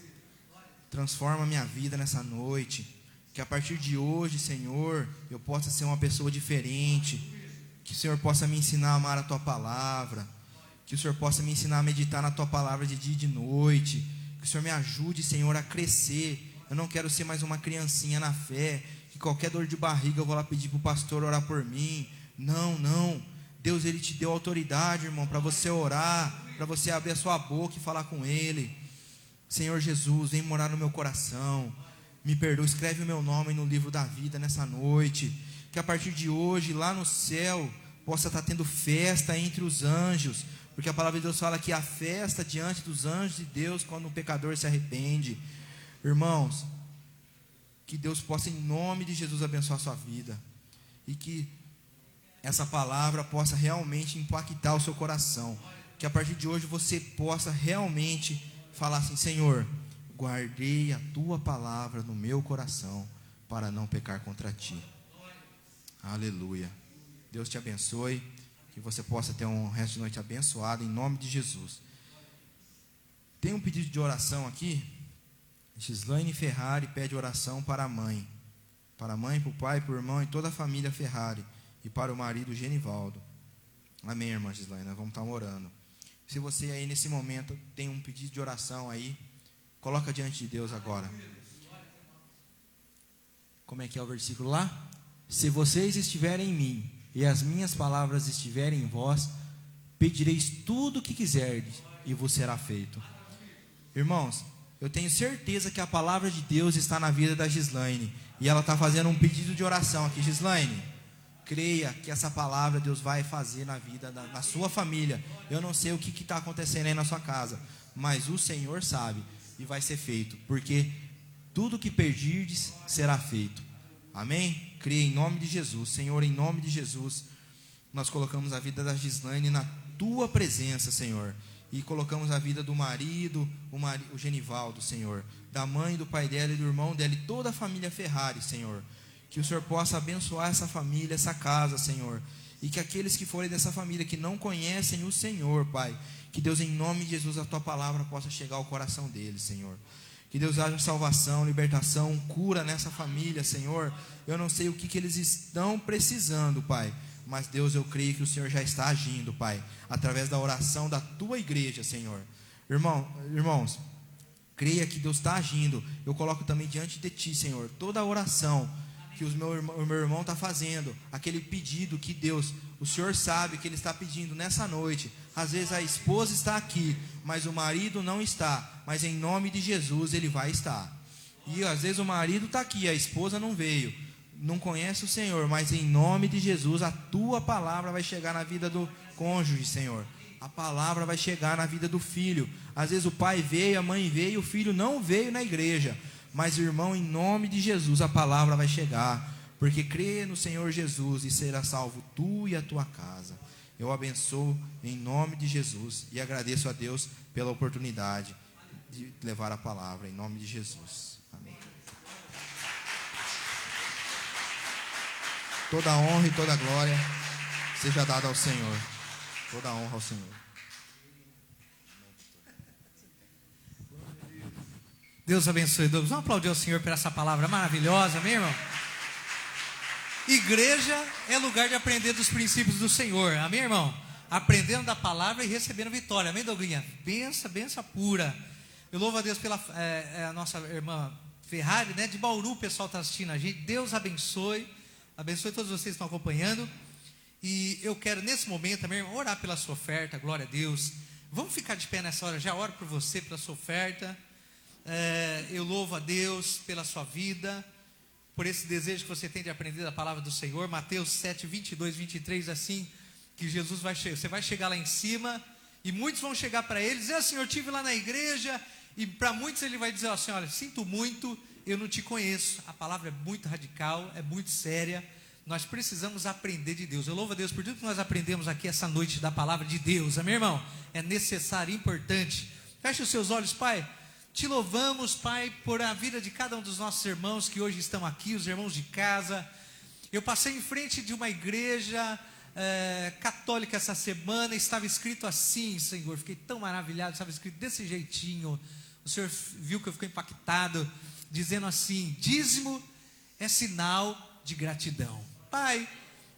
transforma a minha vida nessa noite. Que a partir de hoje, Senhor, eu possa ser uma pessoa diferente. Que o Senhor possa me ensinar a amar a Tua palavra. Que o Senhor possa me ensinar a meditar na Tua palavra de dia e de noite. Que o Senhor me ajude, Senhor, a crescer. Eu não quero ser mais uma criancinha na fé, que qualquer dor de barriga eu vou lá pedir para o pastor orar por mim. Não. Deus, Ele te deu autoridade, irmão, para você orar, para você abrir a sua boca e falar com Ele. Senhor Jesus, vem morar no meu coração. Me perdoa, escreve o meu nome no livro da vida nessa noite. Que a partir de hoje, lá no céu, possa estar tendo festa entre os anjos. Porque a palavra de Deus fala que há festa diante dos anjos de Deus quando um pecador se arrepende. Irmãos, que Deus possa, em nome de Jesus, abençoar a sua vida. E que essa palavra possa realmente impactar o seu coração. Que a partir de hoje você possa realmente falar assim: Senhor, guardei a Tua palavra no meu coração para não pecar contra Ti. Aleluia. Deus te abençoe. Que você possa ter um resto de noite abençoado, em nome de Jesus. Tem um pedido de oração aqui. Gislaine Ferrari pede oração para a mãe. Para a mãe, para o pai, para o irmão e toda a família Ferrari. E para o marido Genivaldo. Amém, irmã Gislaine, nós vamos estar orando. Se você aí nesse momento tem um pedido de oração aí, coloca diante de Deus agora. Como é que é o versículo lá? Se vocês estiverem em mim e as minhas palavras estiverem em vós, pedireis tudo o que quiserdes e vos será feito. Irmãos, eu tenho certeza que a palavra de Deus está na vida da Gislaine, e ela está fazendo um pedido de oração aqui. Gislaine, creia que essa palavra Deus vai fazer na vida da sua família. Eu não sei o que está acontecendo aí na sua casa, mas o Senhor sabe, e vai ser feito, porque tudo que pedirdes será feito. Amém? Creia em nome de Jesus. Senhor, em nome de Jesus, nós colocamos a vida da Gislaine na tua presença, Senhor, e colocamos a vida do marido, o Genivaldo, Senhor, da mãe, do pai dela e do irmão dela, e toda a família Ferrari, Senhor. Que o Senhor possa abençoar essa família, essa casa, Senhor, e que aqueles que forem dessa família, que não conhecem o Senhor, Pai, que Deus, em nome de Jesus, a tua palavra possa chegar ao coração deles, Senhor. Que Deus haja salvação, libertação, cura nessa família, Senhor. Eu não sei o que eles estão precisando, Pai, mas Deus, eu creio que o Senhor já está agindo, Pai, através da oração da tua igreja, Senhor. Irmãos, creia que Deus está agindo. Eu coloco também diante de ti, Senhor, toda a oração que o meu irmão está fazendo, aquele pedido que Deus, o Senhor sabe que ele está pedindo nessa noite. Às vezes a esposa está aqui, mas o marido não está, mas em nome de Jesus ele vai estar. E às vezes o marido está aqui, a esposa não veio, não conhece o Senhor, mas em nome de Jesus a tua palavra vai chegar na vida do cônjuge, Senhor. A palavra vai chegar na vida do filho. Às vezes o pai veio, a mãe veio, o filho não veio na igreja, mas irmão, em nome de Jesus a palavra vai chegar, porque crê no Senhor Jesus e será salvo tu e a tua casa. Eu abençoo em nome de Jesus e agradeço a Deus pela oportunidade de levar a palavra em nome de Jesus. Amém. Toda a honra e toda a glória seja dada ao Senhor. Toda a honra ao Senhor. Deus abençoe. Vamos aplaudir ao Senhor por essa palavra maravilhosa, amém, irmão? Igreja é lugar de aprender dos princípios do Senhor, amém, irmão? Aprendendo da palavra e recebendo vitória, amém, Douglinha? Benção pura. Eu louvo a Deus pela a nossa irmã Ferrari, né, de Bauru. O pessoal está assistindo a gente. Deus abençoe todos vocês que estão acompanhando. E eu quero nesse momento também orar pela sua oferta, glória a Deus. Vamos ficar de pé nessa hora, já oro por você, pela sua oferta. Eu louvo a Deus pela sua vida, por esse desejo que você tem de aprender da palavra do Senhor. Mateus 7, 22, 23, assim, que Jesus você vai chegar lá em cima, e muitos vão chegar para ele e dizer: Senhor, eu estive lá na igreja, e para muitos ele vai dizer assim: olha, sinto muito, eu não te conheço. A palavra é muito radical, é muito séria. Nós precisamos aprender de Deus. Eu louvo a Deus por tudo que nós aprendemos aqui essa noite da palavra de Deus, amém, irmão? É necessário, importante. Feche os seus olhos, Pai. Te louvamos, Pai, por a vida de cada um dos nossos irmãos que hoje estão aqui, os irmãos de casa. Eu passei em frente de uma igreja católica essa semana, e estava escrito assim, Senhor, fiquei tão maravilhado, estava escrito desse jeitinho. O Senhor viu que eu fiquei impactado, dizendo assim: dízimo é sinal de gratidão. Pai,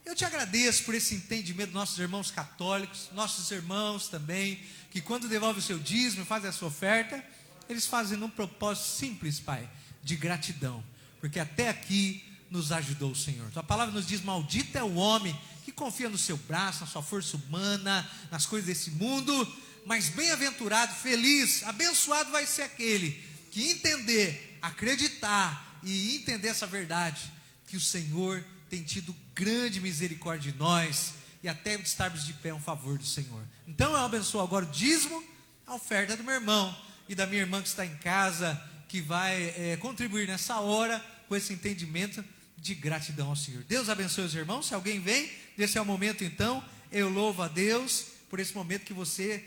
eu te agradeço por esse entendimento dos nossos irmãos católicos, nossos irmãos também, que quando devolvem o seu dízimo, fazem a sua oferta, eles fazem num propósito simples, Pai, de gratidão, porque até aqui nos ajudou o Senhor. Tua palavra nos diz: maldito é o homem que confia no seu braço, na sua força humana, nas coisas desse mundo, mas bem-aventurado, feliz, abençoado vai ser aquele que entender, acreditar e entender essa verdade, que o Senhor tem tido grande misericórdia de nós, e até estarmos de pé um favor do Senhor. Então eu abençoo agora o dízimo, a oferta do meu irmão e da minha irmã que está em casa, que vai contribuir nessa hora com esse entendimento de gratidão ao Senhor. Deus abençoe os irmãos. Se alguém vem, esse é o momento então. Eu louvo a Deus por esse momento que você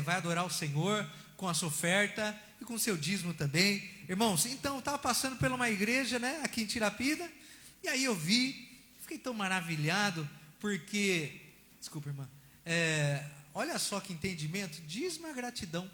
vai adorar o Senhor com a sua oferta e com o seu dízimo também. Irmãos, então eu estava passando por uma igreja, né, aqui em Tirapina, e aí eu fiquei tão maravilhado, porque, desculpa, irmã, olha só que entendimento, dízimo é gratidão.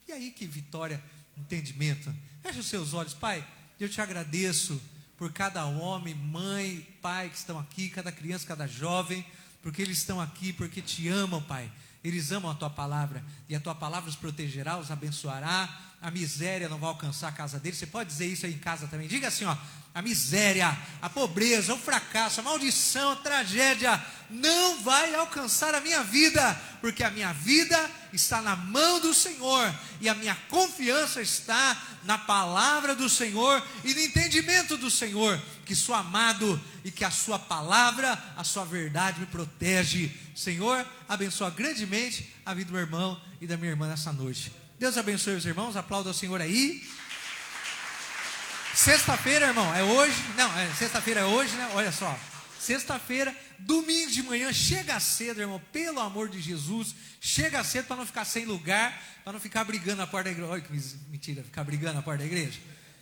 E aí que vitória, entendimento. Feche os seus olhos. Pai, eu te agradeço por cada homem, mãe, pai que estão aqui, cada criança, cada jovem, porque eles estão aqui, porque te amam, Pai. Eles amam a tua palavra, e a tua palavra os protegerá, os abençoará. A miséria não vai alcançar a casa deles. Você pode dizer isso aí em casa também. Diga assim, ó: a miséria, a pobreza, o fracasso, a maldição, a tragédia não vai alcançar a minha vida, porque a minha vida está na mão do Senhor, e a minha confiança está na palavra do Senhor e no entendimento do Senhor, que sou amado e que a sua palavra, a sua verdade me protege. Senhor, abençoa grandemente a vida do meu irmão e da minha irmã nessa noite. Deus abençoe os irmãos, aplauda o Senhor aí. Sexta-feira, irmão, é hoje? Não, sexta-feira é hoje, né? Olha só, sexta-feira, domingo de manhã, chega cedo, irmão, pelo amor de Jesus, chega cedo para não ficar sem lugar, para não ficar brigando na porta da igreja. Olha que mentira, ficar brigando na porta da igreja.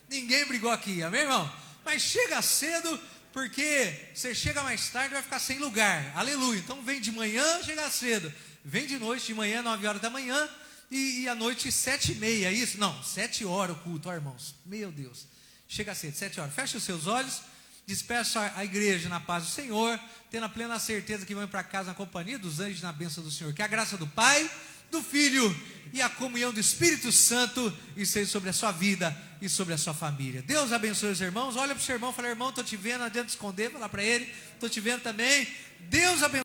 Ninguém brigou aqui, amém, irmão? Mas chega cedo, porque você chega mais tarde vai ficar sem lugar, aleluia. Então vem de manhã, chega cedo, vem de noite, de manhã, 9 horas da manhã, e à noite 7h30, é isso? Não, 7 horas o culto, ó, irmãos, meu Deus, chega cedo, 7 horas, fecha os seus olhos, despeça a igreja na paz do Senhor, tendo a plena certeza que vão para casa na companhia dos anjos, na bênção do Senhor. Que a graça do Pai, do Filho e a comunhão do Espírito Santo esteja sobre a sua vida e sobre a sua família. Deus abençoe os irmãos. Olha para o seu irmão e fala: irmão, estou te vendo, não adianta esconder, fala para ele: estou te vendo também. Deus abençoe.